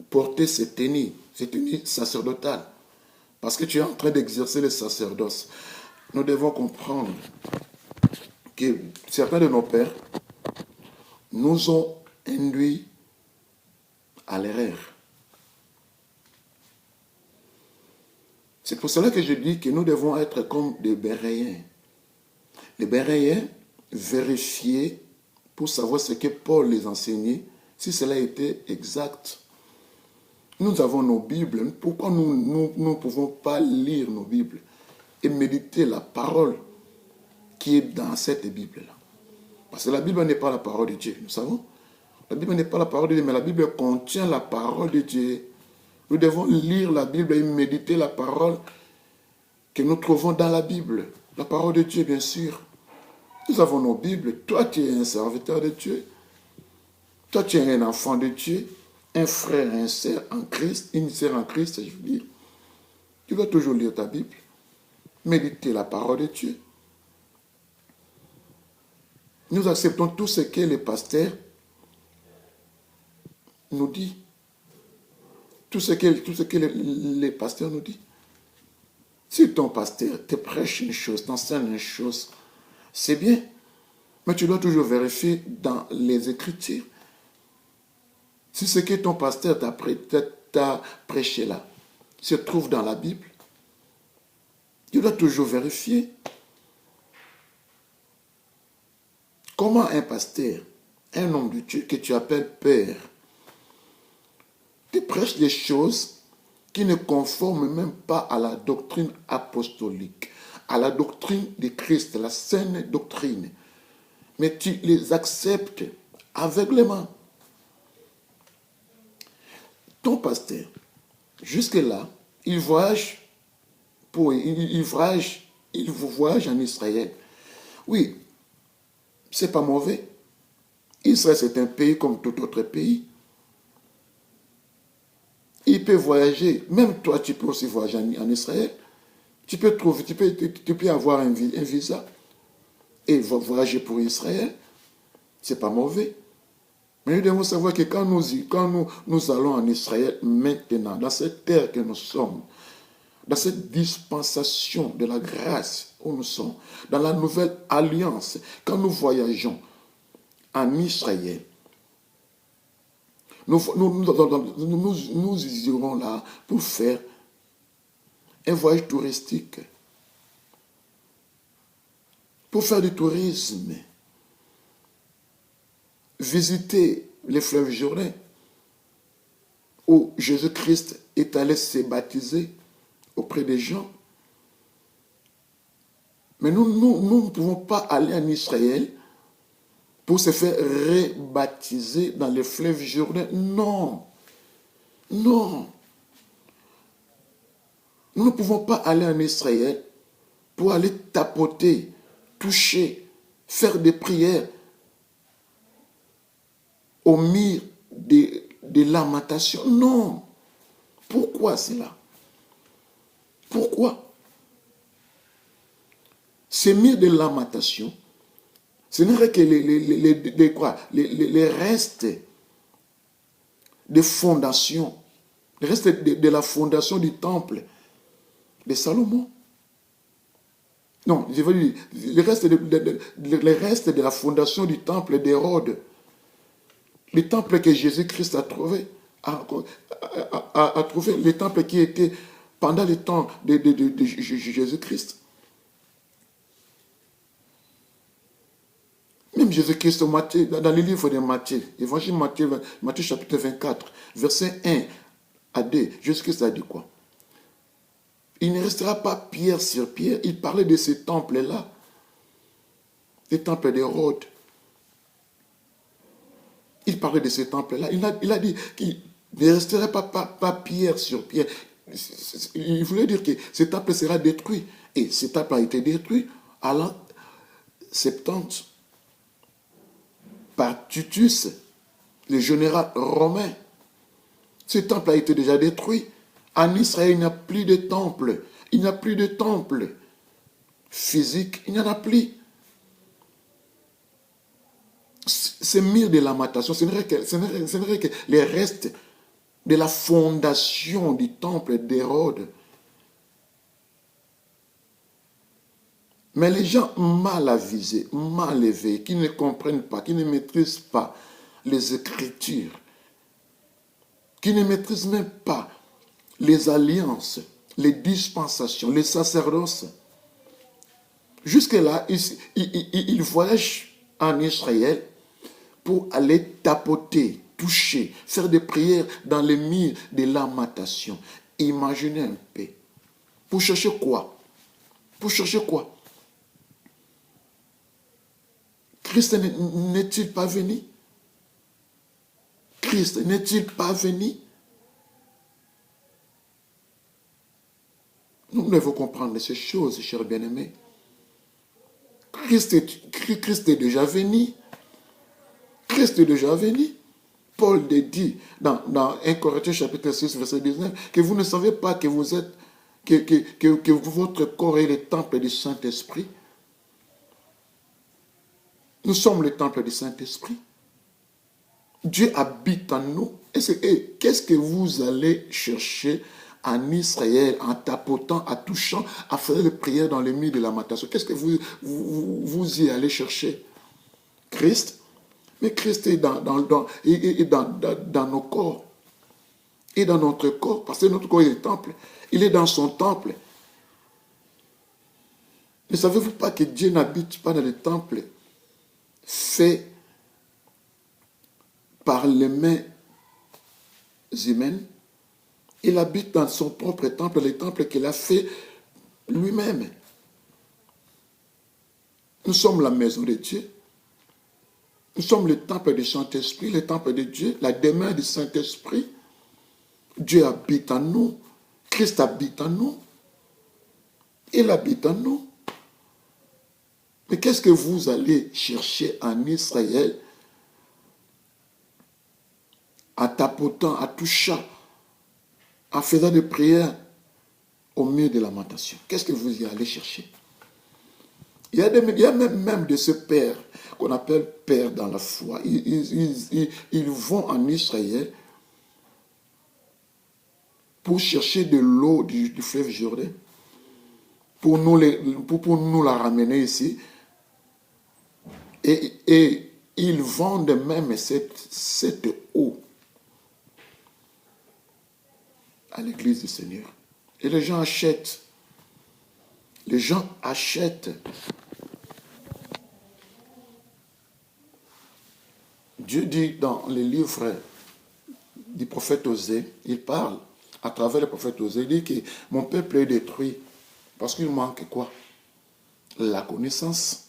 porter ces tenues sacerdotales parce que tu es en train d'exercer le sacerdoce. Nous devons comprendre que certains de nos pères nous ont induits à l'erreur. C'est pour cela que je dis que nous devons être comme des Béréens. Les Béréens vérifiaient pour savoir ce que Paul les enseignait, si cela était exact. Nous avons nos Bibles. Pourquoi nous ne pouvons pas lire nos Bibles et méditer la parole qui est dans cette Bible-là? Parce que la Bible n'est pas la parole de Dieu, nous savons. La Bible n'est pas la parole de Dieu, mais la Bible contient la parole de Dieu. Nous devons lire la Bible et méditer la parole que nous trouvons dans la Bible. La parole de Dieu, bien sûr. Nous avons nos Bibles. Toi, tu es un serviteur de Dieu. Toi, tu es un enfant de Dieu. Un frère, un sœur en Christ. Une sœur en Christ, je veux dire. Tu dois toujours lire ta Bible. Méditer la parole de Dieu. Nous acceptons tout ce que les pasteurs nous disent. Tout ce que les pasteurs nous disent. Si ton pasteur te prêche une chose, t'enseigne une chose, c'est bien. Mais tu dois toujours vérifier dans les Écritures. Si ce que ton pasteur t'a prêché là se trouve dans la Bible, tu dois toujours vérifier. Comment un pasteur, un homme de Dieu que tu appelles père, te prêche des choses qui ne conforment même pas à la doctrine apostolique, à la doctrine de Christ, la saine doctrine. Mais tu les acceptes aveuglément. Ton pasteur, jusque-là, il voyage en Israël. Oui, c'est pas mauvais. Israël, c'est un pays comme tout autre pays. Il peut voyager. Même toi, tu peux aussi voyager en Israël. Tu peux avoir un visa et voyager pour Israël. C'est pas mauvais. Mais nous devons savoir que quand nous allons en Israël maintenant, dans cette terre que nous sommes, dans cette dispensation de la grâce où nous sommes, dans la nouvelle alliance, quand nous voyageons en Israël, nous irons là pour faire un voyage touristique, pour faire du tourisme, visiter les fleuves Jourdain, où Jésus-Christ est allé se baptiser auprès des gens. Mais nous ne pouvons pas aller en Israël pour se faire rebaptiser dans les fleuves Jourdain. Non. Non. Nous ne pouvons pas aller en Israël pour aller tapoter, toucher, faire des prières au mire de lamentation. Non. Pourquoi cela? Pourquoi? Ces mires de lamentation, ce n'est que les restes de fondation, les restes de la fondation du temple de Salomon. Non, je veux dire, les restes de la fondation du temple d'Hérode. Le temple que Jésus-Christ a trouvé, le temple qui était pendant le temps de Jésus-Christ. Même Jésus-Christ, dans le livre de Matthieu, évangile Matthieu, Matthieu chapitre 24, verset 1 à 2, Jésus-Christ a dit quoi? Il ne restera pas pierre sur pierre. Il parlait de ce temple-là, le temple d'Hérode. Il parlait de ce temple-là. Il a dit qu'il ne restera pas pierre sur pierre. Il voulait dire que ce temple sera détruit. Et ce temple a été détruit à l'an 70 par Titus, le général romain. Ce temple a été déjà détruit. En Israël, il n'y a plus de temple. Il n'y a plus de temple physique. Il n'y en a plus. Ces murs de lamentation, ce n'est que les restes de la fondation du temple d'Hérode. Mais les gens mal avisés, mal élevés, qui ne comprennent pas, qui ne maîtrisent pas les Écritures, qui ne maîtrisent même pas les alliances, les dispensations, les sacerdoces. Jusque-là, ils voyagent en Israël pour aller tapoter, toucher, faire des prières dans les murs de lamentation. Imaginez un peu. Pour chercher quoi? Pour chercher quoi? Christ n'est-il pas venu? Christ n'est-il pas venu? Nous devons comprendre ces choses, chers bien-aimés. Christ est déjà venu. Christ est déjà venu. Paul dit dans 1 Corinthiens chapitre 6, verset 19, que vous ne savez pas que vous êtes, que votre corps est le temple du Saint-Esprit. Nous sommes le temple du Saint-Esprit. Dieu habite en nous. Et qu'est-ce que vous allez chercher en Israël, en tapotant, en touchant, à faire des prières dans les murs de lamentation? Qu'est-ce que vous y allez chercher? Christ. Mais Christ est dans nos corps. Et dans notre corps, parce que notre corps est le temple. Il est dans son temple. Ne savez-vous pas que Dieu n'habite pas dans le temple fait par les mains humaines? Il habite dans son propre temple, le temple qu'il a fait lui-même. Nous sommes la maison de Dieu. Nous sommes le temple du Saint-Esprit, le temple de Dieu, la demeure du Saint-Esprit. Dieu habite en nous. Christ habite en nous. Il habite en nous. Mais qu'est-ce que vous allez chercher en Israël en tapotant, en touchant, en faisant des prières au milieu de lamentation? Qu'est-ce que vous y allez chercher? Il y a même de ce père qu'on appelle père dans la foi. Ils vont en Israël pour chercher de l'eau du fleuve Jourdain, pour nous la ramener ici. Et ils vendent même cette eau à l'église du Seigneur. Et les gens achètent. Les gens achètent. Dieu dit dans les livres du prophète Osée, il parle à travers le prophète Osée, il dit que mon peuple est détruit parce qu'il manque quoi? La connaissance.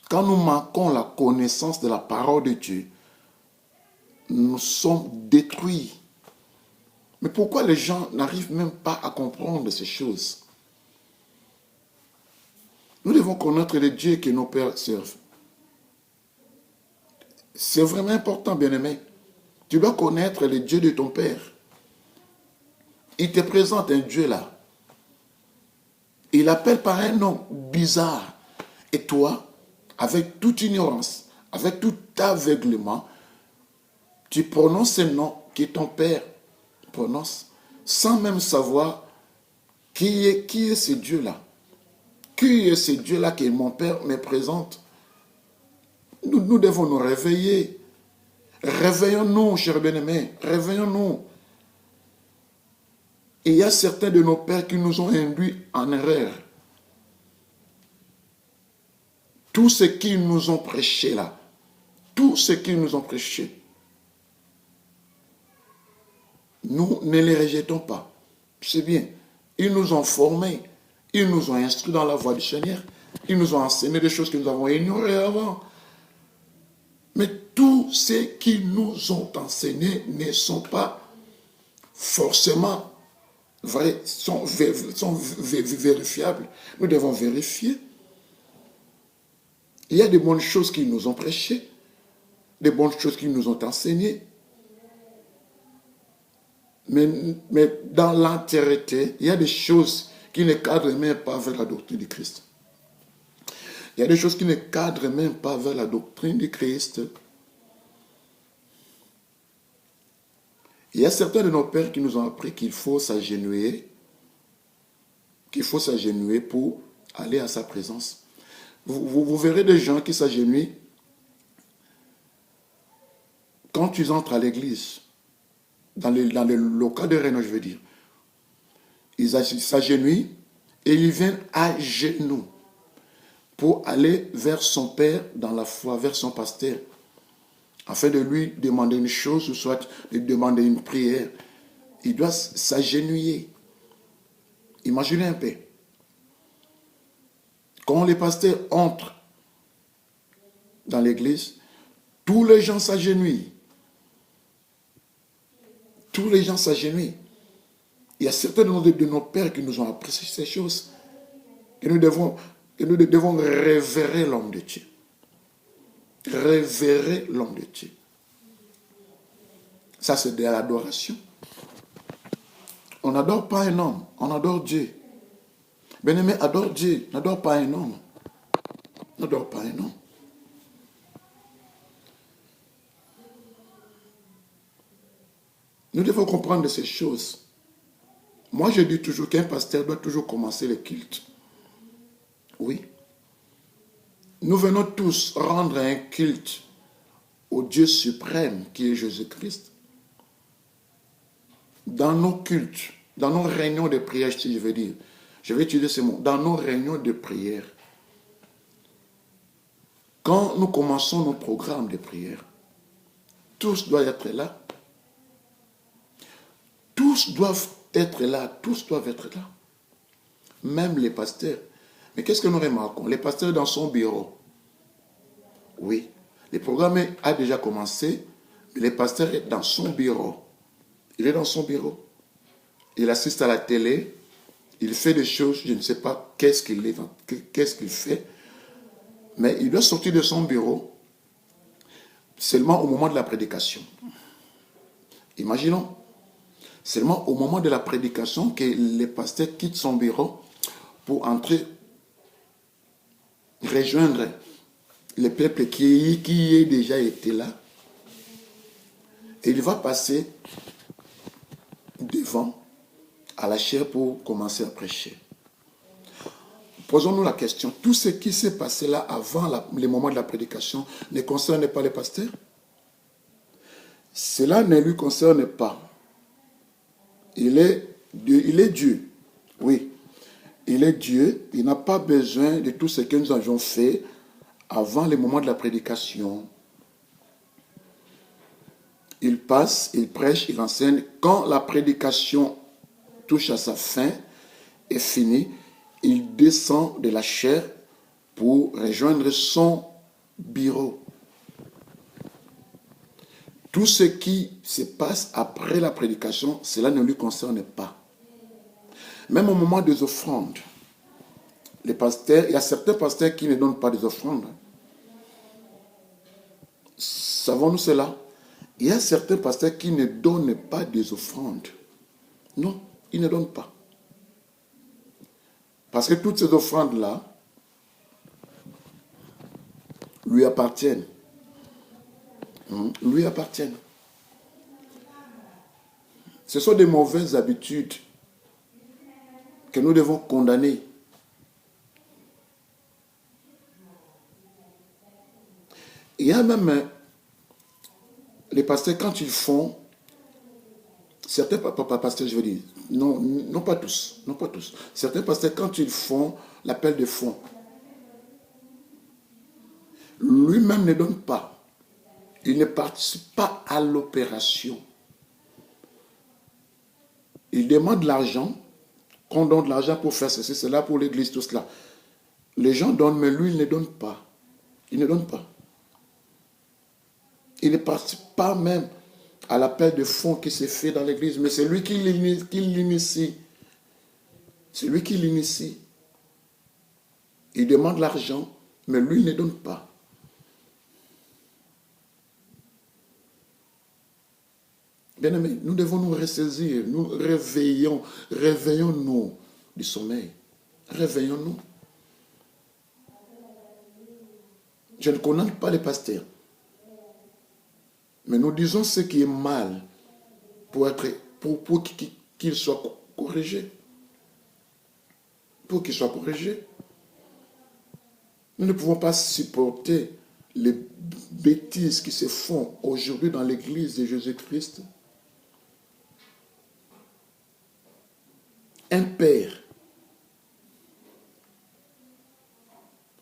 Quand nous manquons la connaissance de la parole de Dieu, nous sommes détruits. Mais pourquoi les gens n'arrivent même pas à comprendre ces choses? Nous devons connaître le Dieu que nos pères servent. C'est vraiment important, bien-aimé. Tu dois connaître le Dieu de ton père. Il te présente un Dieu là. Il appelle par un nom bizarre. Et toi, avec toute ignorance, avec tout aveuglement, tu prononces ce nom que ton père prononce, sans même savoir qui est ce Dieu-là. Qui est ce Dieu-là que mon père me présente? Nous devons nous réveiller. Réveillons-nous, chers bien-aimés. Réveillons-nous. Et il y a certains de nos pères qui nous ont induits en erreur. Tout ce qu'ils nous ont prêché là, tout ce qu'ils nous ont prêché, nous ne les rejetons pas. C'est bien. Ils nous ont formés, ils nous ont instruits dans la voie du Seigneur, ils nous ont enseigné des choses que nous avons ignorées avant. Mais tout ce qu'ils nous ont enseigné ne sont pas forcément vrais, sont vérifiables. Nous devons vérifier. Il y a des bonnes choses qu'ils nous ont prêchées, des bonnes choses qu'ils nous ont enseignées. Mais dans l'entièreté, il y a des choses qui ne cadrent même pas avec la doctrine du Christ. Il y a des choses qui ne cadrent même pas avec la doctrine du Christ. Il y a certains de nos pères qui nous ont appris qu'il faut s'agenouiller, pour aller à sa présence. Vous verrez des gens qui s'agenouillent quand ils entrent à l'église, dans le local de réunion, je veux dire. Ils s'agenouillent et ils viennent à genoux pour aller vers son père dans la foi, vers son pasteur, afin de lui demander une chose, ou soit de demander une prière. Il doit s'agenouiller. Imaginez un peu. Quand les pasteurs entrent dans l'église, tous les gens s'agenouillent. Tous les gens s'agenouillent. Il y a certains de nos pères qui nous ont appris ces choses. Et nous devons révérer l'homme de Dieu. Révérer l'homme de Dieu. Ça, c'est de l'adoration. On n'adore pas un homme, on adore Dieu. Bien-aimé, adore Dieu, n'adore pas un homme. N'adore pas un homme. Nous devons comprendre ces choses. Moi, je dis toujours qu'un pasteur doit toujours commencer le culte. Oui. Nous venons tous rendre un culte au Dieu suprême qui est Jésus-Christ. Dans nos cultes, dans nos réunions de prière, si je veux dire, je vais utiliser ce mot, dans nos réunions de prière, quand nous commençons nos programmes de prière, tous doivent être là. Tous doivent être là, tous doivent être là. Même les pasteurs. Mais qu'est-ce que nous remarquons? Les pasteurs dans son bureau. Oui, le programme a déjà commencé, mais le pasteur est dans son bureau. Il est dans son bureau. Il assiste à la télé. Il fait des choses, je ne sais pas qu'est-ce qu'il fait. Mais il doit sortir de son bureau seulement au moment de la prédication. Imaginons. Seulement au moment de la prédication que le pasteur quitte son bureau pour entrer, rejoindre le peuple qui est déjà été là. Et il va passer devant à la chaire pour commencer à prêcher. Posons-nous la question, tout ce qui s'est passé là avant le moment de la prédication ne concerne pas le pasteur? Cela ne lui concerne pas. Il est Dieu. Oui, il est Dieu. Il n'a pas besoin de tout ce que nous avions fait avant le moment de la prédication. Il passe, il prêche, il enseigne. Quand la prédication touche à sa fin et finit, il descend de la chaire pour rejoindre son bureau. Tout ce qui se passe après la prédication, cela ne lui concerne pas. Même au moment des offrandes, les pasteurs, il y a certains pasteurs qui ne donnent pas des offrandes. Savons-nous cela? Il y a certains pasteurs qui ne donnent pas des offrandes. Non, ils ne donnent pas. Parce que toutes ces offrandes-là lui appartiennent. Lui appartiennent. Ce sont des mauvaises habitudes que nous devons condamner. Il y a même les pasteurs, quand ils font, certains pasteurs, je veux dire, non pas tous, certains pasteurs, quand ils font l'appel de fonds, lui-même ne donne pas. Il ne participe pas à l'opération. Il demande l'argent, qu'on donne de l'argent pour faire ceci, cela, pour l'église, tout cela. Les gens donnent, mais lui, il ne donne pas. Il ne donne pas. Il ne participe pas même à l'appel de fonds qui s'est fait dans l'église, mais c'est lui qui l'initie. C'est lui qui l'initie. Il demande l'argent, mais lui, il ne donne pas. Bien-aimés, nous devons nous ressaisir, nous réveillons-nous du sommeil. Réveillons-nous. Je ne connais pas les pasteurs, mais nous disons ce qui est mal pour qu'il soit corrigé. Pour qu'il soit corrigé. Nous ne pouvons pas supporter les bêtises qui se font aujourd'hui dans l'église de Jésus-Christ. Un père,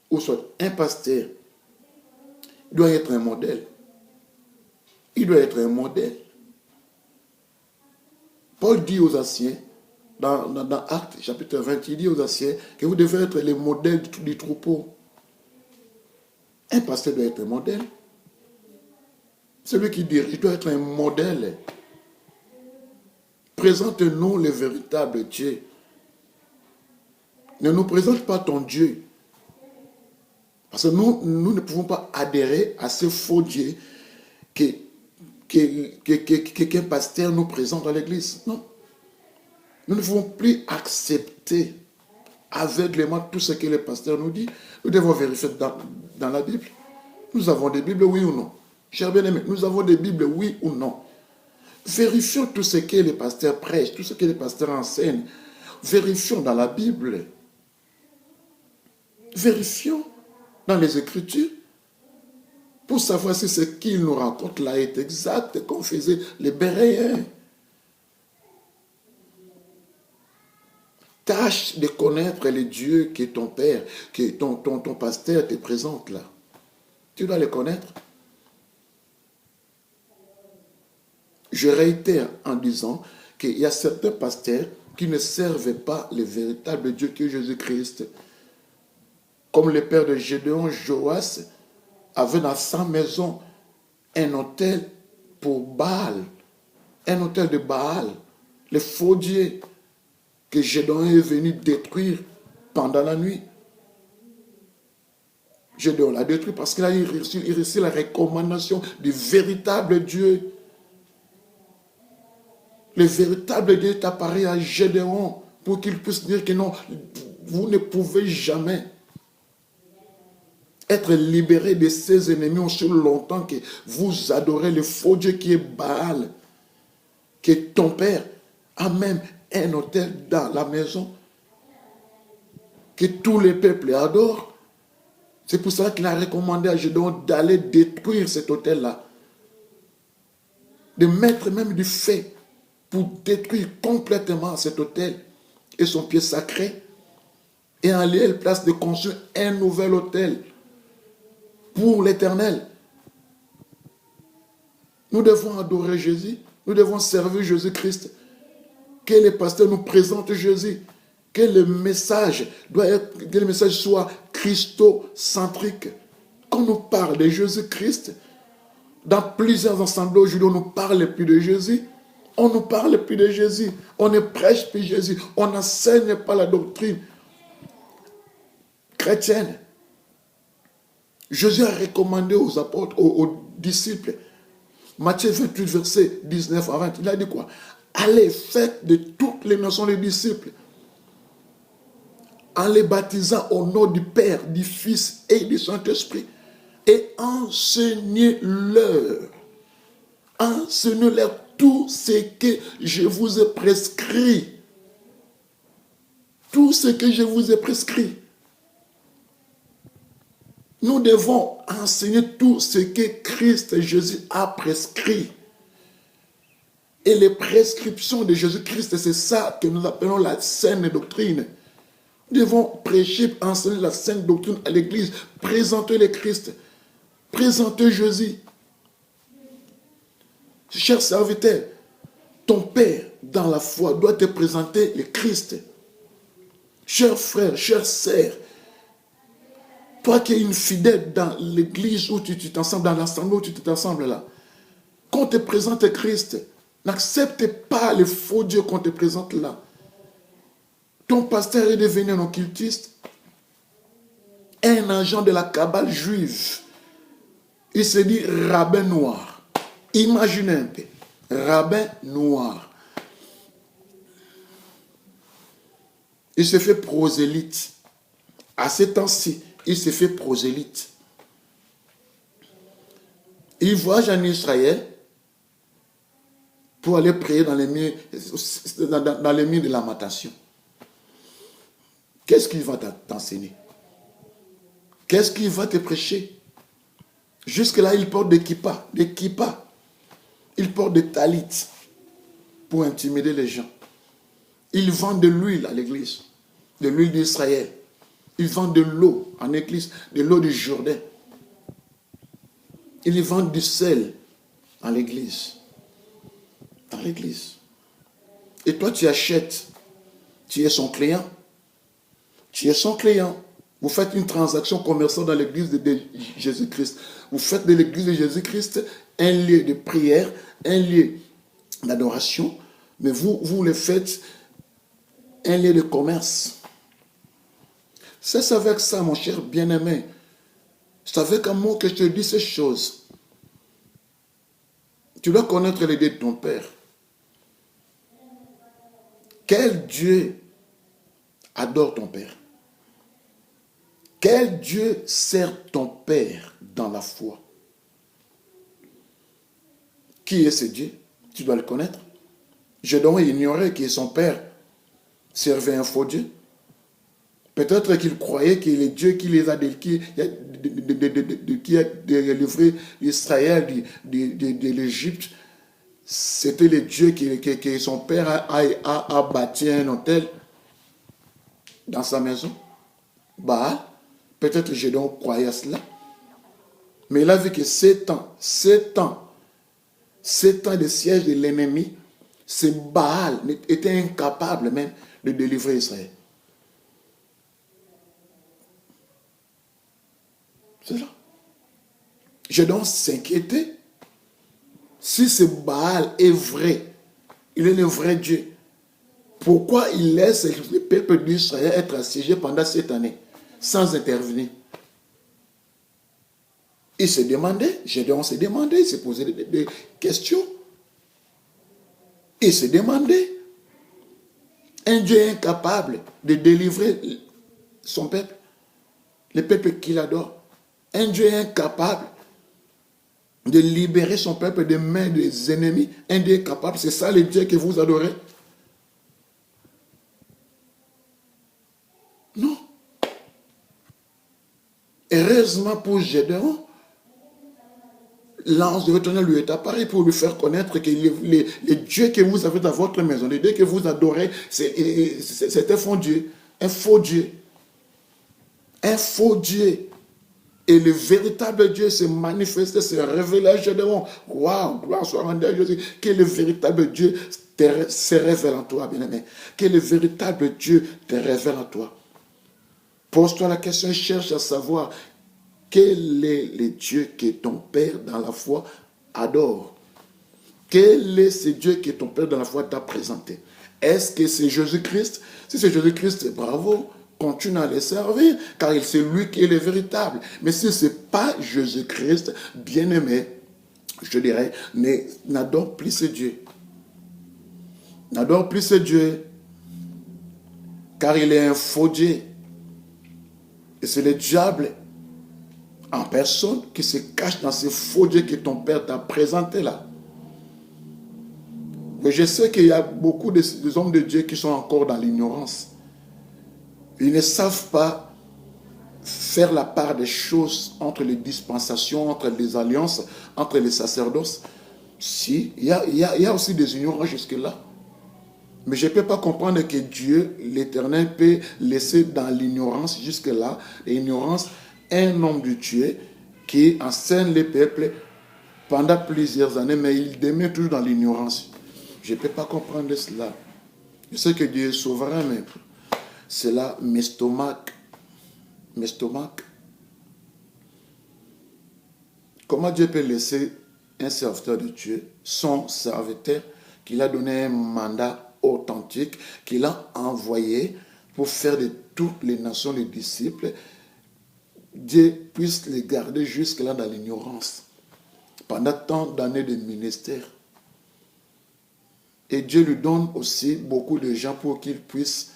ou soit un pasteur, doit être un modèle. Il doit être un modèle. Paul dit aux anciens, dans Actes chapitre 20, il dit aux anciens que vous devez être les modèles du troupeau. Un pasteur doit être un modèle. Celui qui dirige doit être un modèle. Présente-nous le véritable Dieu. Ne nous présente pas ton Dieu. Parce que nous ne pouvons pas adhérer à ce faux Dieu qu'un pasteur nous présente dans l'église. Non. Nous ne pouvons plus accepter aveuglément tout ce que le pasteur nous dit. Nous devons vérifier dans la Bible. Nous avons des Bibles, oui ou non? Chers bien-aimés, nous avons des Bibles, oui ou non? Vérifions tout ce que les pasteurs prêchent, tout ce que les pasteurs enseignent. Vérifions dans la Bible. Vérifions dans les Écritures pour savoir si ce qu'ils nous racontent là est exact, comme faisaient les Béréens. Tâche de connaître le Dieu qui est ton Père, que ton pasteur te présente là. Tu dois le connaître. Je réitère en disant qu'il y a certains pasteurs qui ne servent pas le véritable Dieu qui est Jésus-Christ. Comme le père de Gédéon, Joas, avait dans sa maison un autel pour Baal, un autel de Baal, le faux Dieu que Gédéon est venu détruire pendant la nuit. Gédéon l'a détruit parce qu'il a reçu la recommandation du véritable Dieu. Le véritable Dieu est apparu à Gédéon pour qu'il puisse dire que non, vous ne pouvez jamais être libéré de ses ennemis aussi longtemps que vous adorez le faux Dieu qui est Baal, que ton père a même un autel dans la maison que tous les peuples adorent. C'est pour cela qu'il a recommandé à Gédéon d'aller détruire cet autel-là, de mettre même du feu pour détruire complètement cet autel et son pied sacré, et en lieu et place de construire un nouvel autel pour l'Éternel. Nous devons adorer Jésus, nous devons servir Jésus-Christ. Que les pasteurs nous présentent Jésus, que le message soit christocentrique. Quand on nous parle de Jésus-Christ, dans plusieurs assemblées aujourd'hui, on ne nous parle plus de Jésus. On ne nous parle plus de Jésus. On ne prêche plus Jésus. On n'enseigne pas la doctrine chrétienne. Jésus a recommandé aux apôtres, aux disciples, Matthieu 28, verset 19 à 20, il a dit quoi? Allez, faites de toutes les nations les disciples, en les baptisant au nom du Père, du Fils et du Saint-Esprit, et enseignez-leur tout ce que je vous ai prescrit. Tout ce que je vous ai prescrit. Nous devons enseigner tout ce que Christ Jésus a prescrit. Et les prescriptions de Jésus-Christ, c'est ça que nous appelons la saine doctrine. Nous devons prêcher, enseigner la saine doctrine à l'Église, présenter le Christ. Présentez Jésus. Cher serviteur, ton Père dans la foi doit te présenter le Christ. Cher frère, chère sœur, toi qui es une fidèle dans l'église où tu t'ensembles, dans l'assemblée où tu t'assembles là, qu'on te présente Christ, n'accepte pas les faux dieux qu'on te présente là. Ton pasteur est devenu un occultiste, un agent de la cabale juive. Il se dit rabbin noir. Imaginez un peu, rabbin noir. Il se fait prosélyte. À ce temps-ci, il se fait prosélyte. Il voyage en Israël pour aller prier dans les murs de lamentation. Qu'est-ce qu'il va t'enseigner? Qu'est-ce qu'il va te prêcher? Jusque-là, il porte des kippas. Il porte des talits pour intimider les gens. Il vend de l'huile à l'église, de l'huile d'Israël. Il vend de l'eau en église, de l'eau du Jourdain. Il vend du sel à l'église. Dans l'église. Et toi, tu achètes. Tu es son client. Tu es son client. Vous faites une transaction commerciale dans l'église de Jésus-Christ. Vous faites de l'église de Jésus-Christ un lieu de prière, un lieu d'adoration, mais vous le faites un lieu de commerce. C'est avec ça, mon cher bien-aimé. C'est avec amour que je te dis ces choses. Tu dois connaître les dieux de ton Père. Quel Dieu adore ton Père? Quel Dieu sert ton Père dans la foi? Qui est ce Dieu? Tu dois le connaître. Je dois ignorer que son Père servait un faux Dieu. Peut-être qu'il croyait que le Dieu qui les a délivré Israël de l'Égypte, c'était le Dieu que son père a bâti un hôtel dans sa maison. Baal. Peut-être Gédéon croyait à cela. Mais il a vu que 7 ans de siège de l'ennemi, ce Baal était incapable même de délivrer Israël. C'est ça. Gédéon s'inquiétait. Si ce Baal est vrai, il est le vrai Dieu, pourquoi il laisse le peuple d'Israël être assiégé pendant 7 années sans intervenir? Il se demandait, Gédéon se demandait, il se posait des questions. Il se demandait. Un Dieu incapable de délivrer son peuple, le peuple qu'il adore. Un Dieu incapable de libérer son peuple des mains des ennemis. Un Dieu incapable, c'est ça le Dieu que vous adorez? Non. Heureusement pour Gédéon, l'ange de l'Éternel lui est apparu pour lui faire connaître que les dieux que vous avez dans votre maison, les dieux que vous adorez, c'est un faux Dieu. Un faux Dieu. Un faux Dieu. Et le véritable Dieu se manifeste, se révèle à Gédéon. Waouh, gloire soit rendue à Jésus. Que le véritable Dieu se révèle en toi, bien-aimé. Que le véritable Dieu te révèle en toi. Pose-toi la question et cherche à savoir quel est le Dieu que ton Père dans la foi adore. Quel est ce Dieu que ton Père dans la foi t'a présenté? Est-ce que c'est Jésus-Christ? Si c'est Jésus-Christ, bravo. Continue à les servir, car c'est lui qui est le véritable. Mais si ce n'est pas Jésus-Christ, bien-aimé, je dirais, n'adore plus ce Dieu. N'adore plus ce Dieu, car il est un faux Dieu. Et c'est le diable en personne qui se cache dans ce faux Dieu que ton Père t'a présenté là. Mais je sais qu'il y a beaucoup de hommes de Dieu qui sont encore dans l'ignorance. Ils ne savent pas faire la part des choses entre les dispensations, entre les alliances, entre les sacerdoces. Si, il y a aussi des ignorants jusque-là. Mais je ne peux pas comprendre que Dieu, l'Éternel, peut laisser dans l'ignorance jusque-là, l'ignorance, un homme de Dieu qui enseigne les peuples pendant plusieurs années, mais il demeure toujours dans l'ignorance. Je ne peux pas comprendre cela. Je sais que Dieu est souverain, mais cela m'estomaque. Comment Dieu peut laisser un serviteur de Dieu, son serviteur, qu'il a donné un mandat authentique, qu'il a envoyé pour faire de toutes les nations les disciples, Dieu puisse les garder jusque-là dans l'ignorance, pendant tant d'années de ministère. Et Dieu lui donne aussi beaucoup de gens pour qu'ils puissent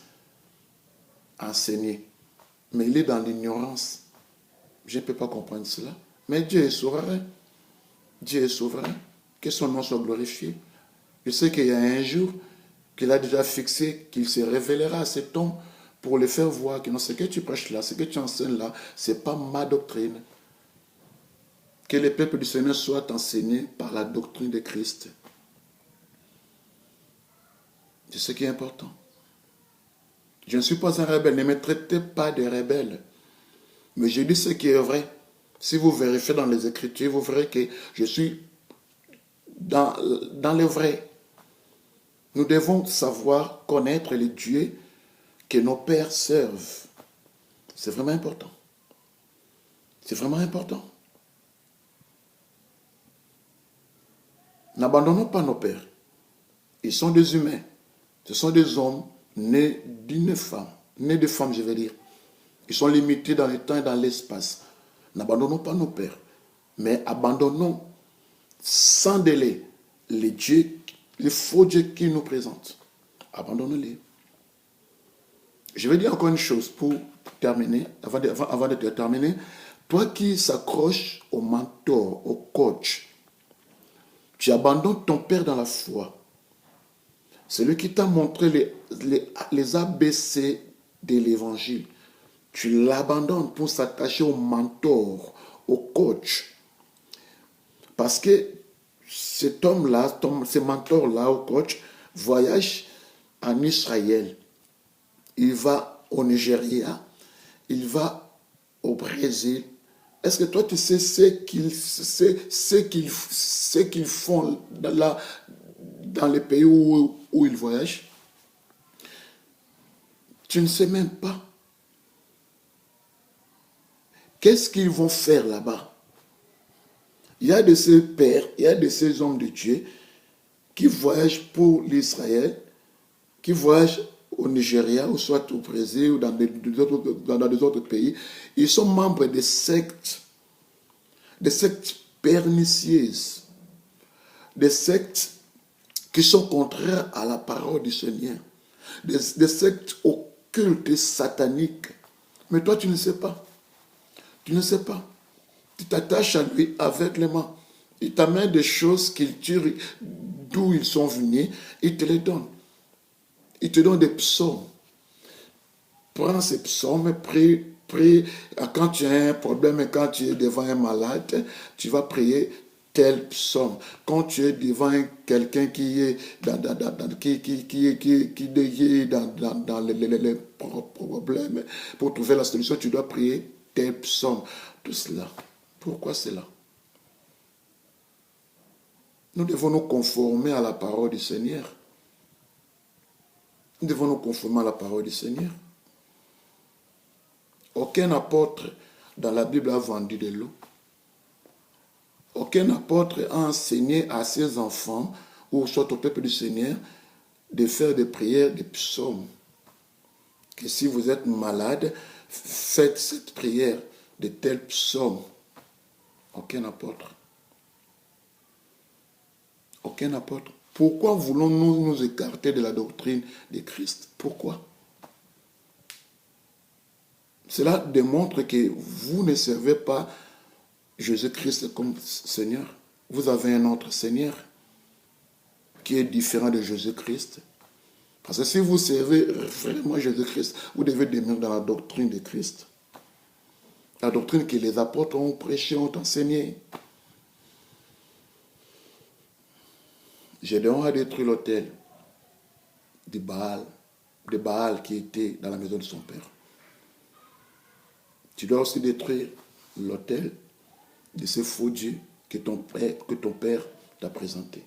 enseigner. Mais il est dans l'ignorance. Je ne peux pas comprendre cela. Mais Dieu est souverain. Dieu est souverain. Que son nom soit glorifié. Je sais qu'il y a un jour qu'il a déjà fixé, qu'il se révélera à cet homme pour le faire voir que non, ce que tu prêches là, ce que tu enseignes là, ce n'est pas ma doctrine. Que le peuple du Seigneur soit enseigné par la doctrine de Christ. C'est ce qui est important. Je ne suis pas un rebelle. Ne me traitez pas de rebelle. Mais je dis ce qui est vrai. Si vous vérifiez dans les Écritures, vous verrez que je suis dans le vrai. Nous devons savoir connaître les dieux que nos pères servent. C'est vraiment important. C'est vraiment important. N'abandonnons pas nos pères. Ils sont des humains. Ce sont des hommes nés d'une femme. Nés de femmes, je veux dire. Ils sont limités dans le temps et dans l'espace. N'abandonnons pas nos pères. Mais abandonnons sans délai les dieux, les faux dieux qu'ils nous présentent. Abandonnons-les. Je vais dire encore une chose pour terminer, avant de terminer. Toi qui s'accroches au mentor, au coach, tu abandonnes ton père dans la foi. C'est lui qui t'a montré les ABC de l'évangile. Tu l'abandonnes pour s'attacher au mentor, au coach. Parce que cet homme-là, ce mentor-là, au coach, voyage en Israël. Il va au Nigeria, il va au Brésil. Est-ce que toi, tu sais ce qu'ils font dans les pays où ils voyagent? Tu ne sais même pas. Qu'est-ce qu'ils vont faire là-bas? Il y a de ces pères, il y a de ces hommes de Dieu qui voyagent pour l'Israël, qui voyagent au Nigeria, ou soit au Brésil, ou dans des autres pays. Ils sont membres des sectes pernicieuses, des sectes qui sont contraires à la parole du Seigneur, des sectes occultes et sataniques. Mais toi, tu ne sais pas. Tu ne sais pas. Tu t'attaches à lui aveuglément. Il t'amène des choses qu'il tire d'où ils sont venus, il te les donne. Il te donne des psaumes. Prends ces psaumes, prie. Quand tu as un problème et quand tu es devant un malade, tu vas prier tel psaume. Quand tu es devant quelqu'un qui est dans les problèmes, pour trouver la solution, tu dois prier tel psaume. Tout cela. Pourquoi cela? Nous devons nous conformer à la parole du Seigneur. Nous devons nous conformer à la parole du Seigneur. Aucun apôtre dans la Bible a vendu de l'eau. Aucun apôtre a enseigné à ses enfants, ou soit au peuple du Seigneur, de faire des prières, des psaumes. Que si vous êtes malade, faites cette prière de tel psaume. Aucun apôtre. Aucun apôtre. Pourquoi voulons-nous nous écarter de la doctrine de Christ? Pourquoi? Cela démontre que vous ne servez pas Jésus-Christ comme Seigneur. Vous avez un autre Seigneur qui est différent de Jésus-Christ. Parce que si vous servez vraiment Jésus-Christ, vous devez demeurer dans la doctrine de Christ. La doctrine que les apôtres ont prêchée, ont enseignée. Gédéon a détruit l'autel de Baal qui était dans la maison de son père. Tu dois aussi détruire l'autel de ces faux dieux que ton père t'a présenté.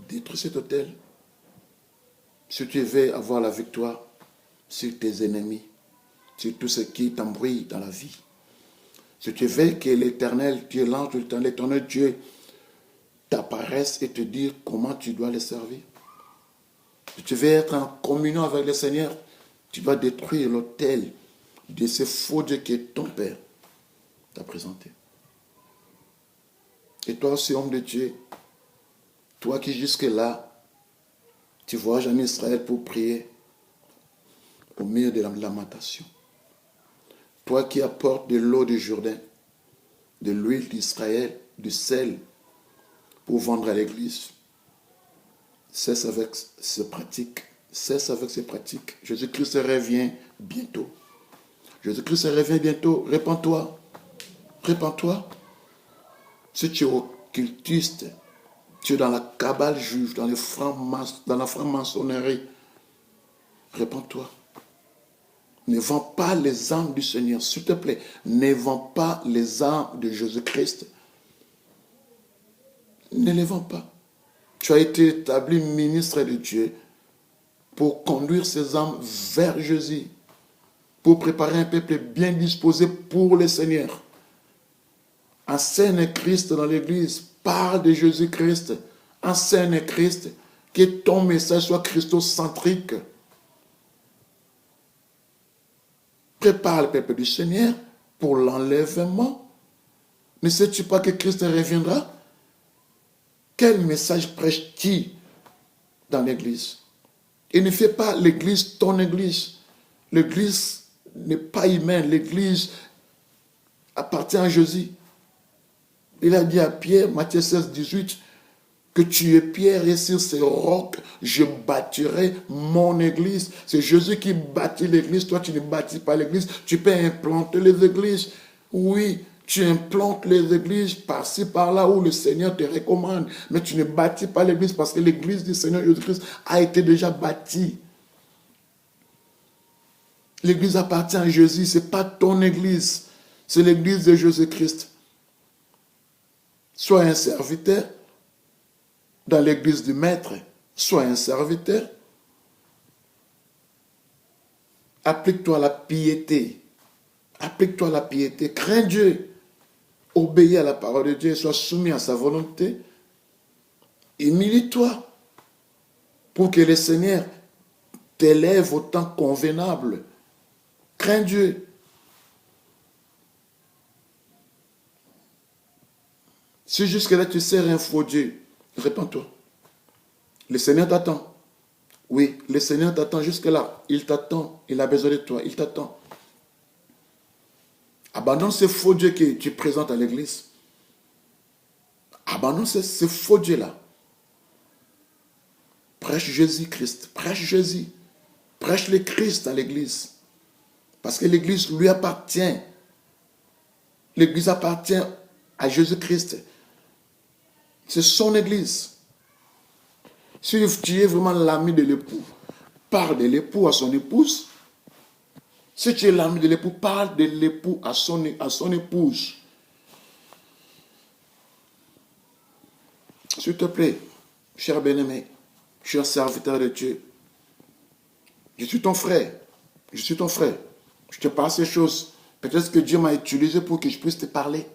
Détruis cet autel. Si tu veux avoir la victoire sur tes ennemis, sur tout ce qui t'embrouille dans la vie. Si tu veux que l'Éternel, Dieu, l'ange de l'Éternel Dieu, t'apparaisse et te dire comment tu dois le servir. Si tu veux être en communion avec le Seigneur, tu vas détruire l'autel de ces faux dieux que ton Père t'a présenté. Et toi aussi, homme de Dieu, toi qui jusque-là, tu voyages en Israël pour prier au milieu de la lamentation. Toi qui apportes de l'eau du Jourdain, de l'huile d'Israël, du sel, pour vendre à l'église. Cesse avec ces pratiques. Cesse avec ces pratiques. Jésus-Christ revient bientôt. Jésus-Christ revient bientôt. Répands-toi. Répands-toi. Si tu es occultiste, tu es dans la cabale juive, dans la franc-maçonnerie, répands-toi. Ne vends pas les âmes du Seigneur, s'il te plaît. Ne vends pas les âmes de Jésus-Christ. Ne les vends pas. Tu as été établi ministre de Dieu pour conduire ces âmes vers Jésus, pour préparer un peuple bien disposé pour le Seigneur. Enseigne Christ dans l'église, parle de Jésus-Christ, enseigne Christ, que ton message soit christocentrique. Prépare le peuple du Seigneur pour l'enlèvement. Ne sais-tu pas que Christ reviendra? Quel message prêche-t-il dans l'église? Et ne fais pas l'église ton église. L'église n'est pas humaine. L'église appartient à Jésus. Il a dit à Pierre, Matthieu 16, 18, que tu es Pierre et sur ce roc, je bâtirai mon église. C'est Jésus qui bâtit l'église. Toi, tu ne bâtis pas l'église. Tu peux implanter les églises. Oui, tu implantes les églises par-ci, par-là où le Seigneur te recommande. Mais tu ne bâtis pas l'église parce que l'église du Seigneur Jésus-Christ a été déjà bâtie. L'église appartient à Jésus. Ce n'est pas ton église. C'est l'église de Jésus-Christ. Sois un serviteur dans l'église du Maître. Sois un serviteur. Applique-toi à la piété. Applique-toi à la piété. Crains Dieu. Obéis à la parole de Dieu. Sois soumis à sa volonté. Humilie-toi pour que le Seigneur t'élève au temps convenable. Crains Dieu. Si jusque-là tu sers un faux Dieu, répands-toi. Le Seigneur t'attend. Oui, le Seigneur t'attend jusque-là. Il t'attend. Il a besoin de toi. Il t'attend. Abandonne ce faux Dieu que tu présentes à l'église. Abandonne ce faux Dieu-là. Prêche Jésus-Christ. Prêche Jésus. Prêche le Christ à l'église. Parce que l'église lui appartient. L'église appartient à Jésus-Christ. C'est son église. Si tu es vraiment l'ami de l'époux, parle de l'époux à son épouse. Si tu es l'ami de l'époux, parle de l'époux à son épouse. S'il te plaît, cher bien-aimé, cher serviteur de Dieu, je suis ton frère. Je suis ton frère. Je te parle ces choses. Peut-être que Dieu m'a utilisé pour que je puisse te parler.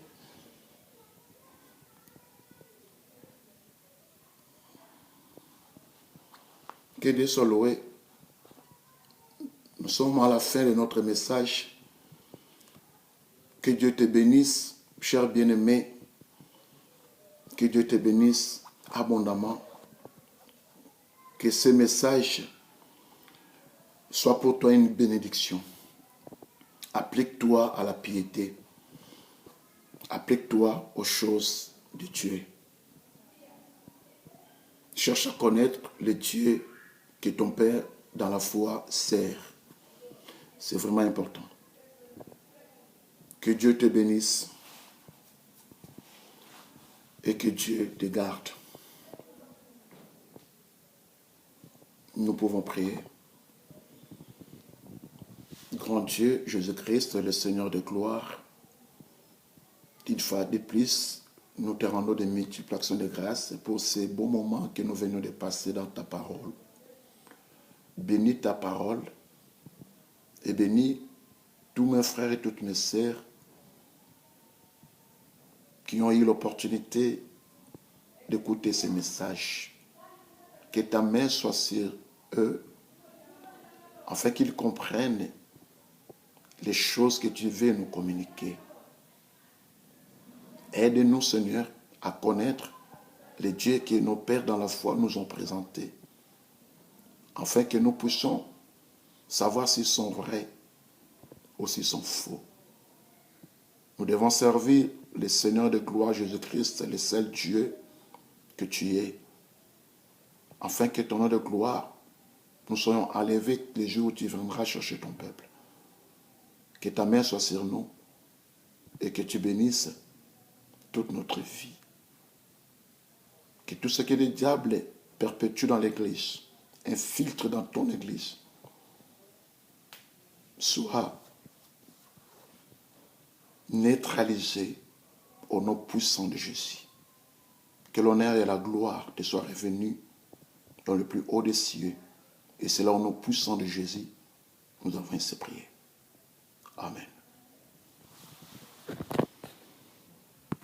Que Dieu soit loué. Nous sommes à la fin de notre message. Que Dieu te bénisse, cher bien-aimé. Que Dieu te bénisse abondamment. Que ce message soit pour toi une bénédiction. Applique-toi à la piété. Applique-toi aux choses de Dieu. Cherche à connaître le Dieu que ton Père dans la foi sert. C'est vraiment important. Que Dieu te bénisse et que Dieu te garde. Nous pouvons prier. Grand Dieu, Jésus-Christ, le Seigneur de gloire, fois de plus, nous te rendons de multiples actions de grâce pour ces beaux moments que nous venons de passer dans ta parole. Bénis ta parole et bénis tous mes frères et toutes mes sœurs qui ont eu l'opportunité d'écouter ces messages. Que ta main soit sur eux, afin qu'ils comprennent les choses que tu veux nous communiquer. Aide-nous, Seigneur, à connaître les dieux que nos pères dans la foi nous ont présentés, afin que nous puissions savoir s'ils sont vrais ou s'ils sont faux. Nous devons servir le Seigneur de gloire Jésus-Christ, le seul Dieu que tu es, afin que ton nom de gloire, nous soyons enlevés les jours où tu viendras chercher ton peuple. Que ta main soit sur nous et que tu bénisses toute notre vie. Que tout ce que le diable perpétue dans l'Église, infiltre dans ton Église, soit neutralisé au nom puissant de Jésus. Que l'honneur et la gloire te soient revenus dans le plus haut des cieux. Et c'est là au nom puissant de Jésus, nous avons ainsi prié. Amen.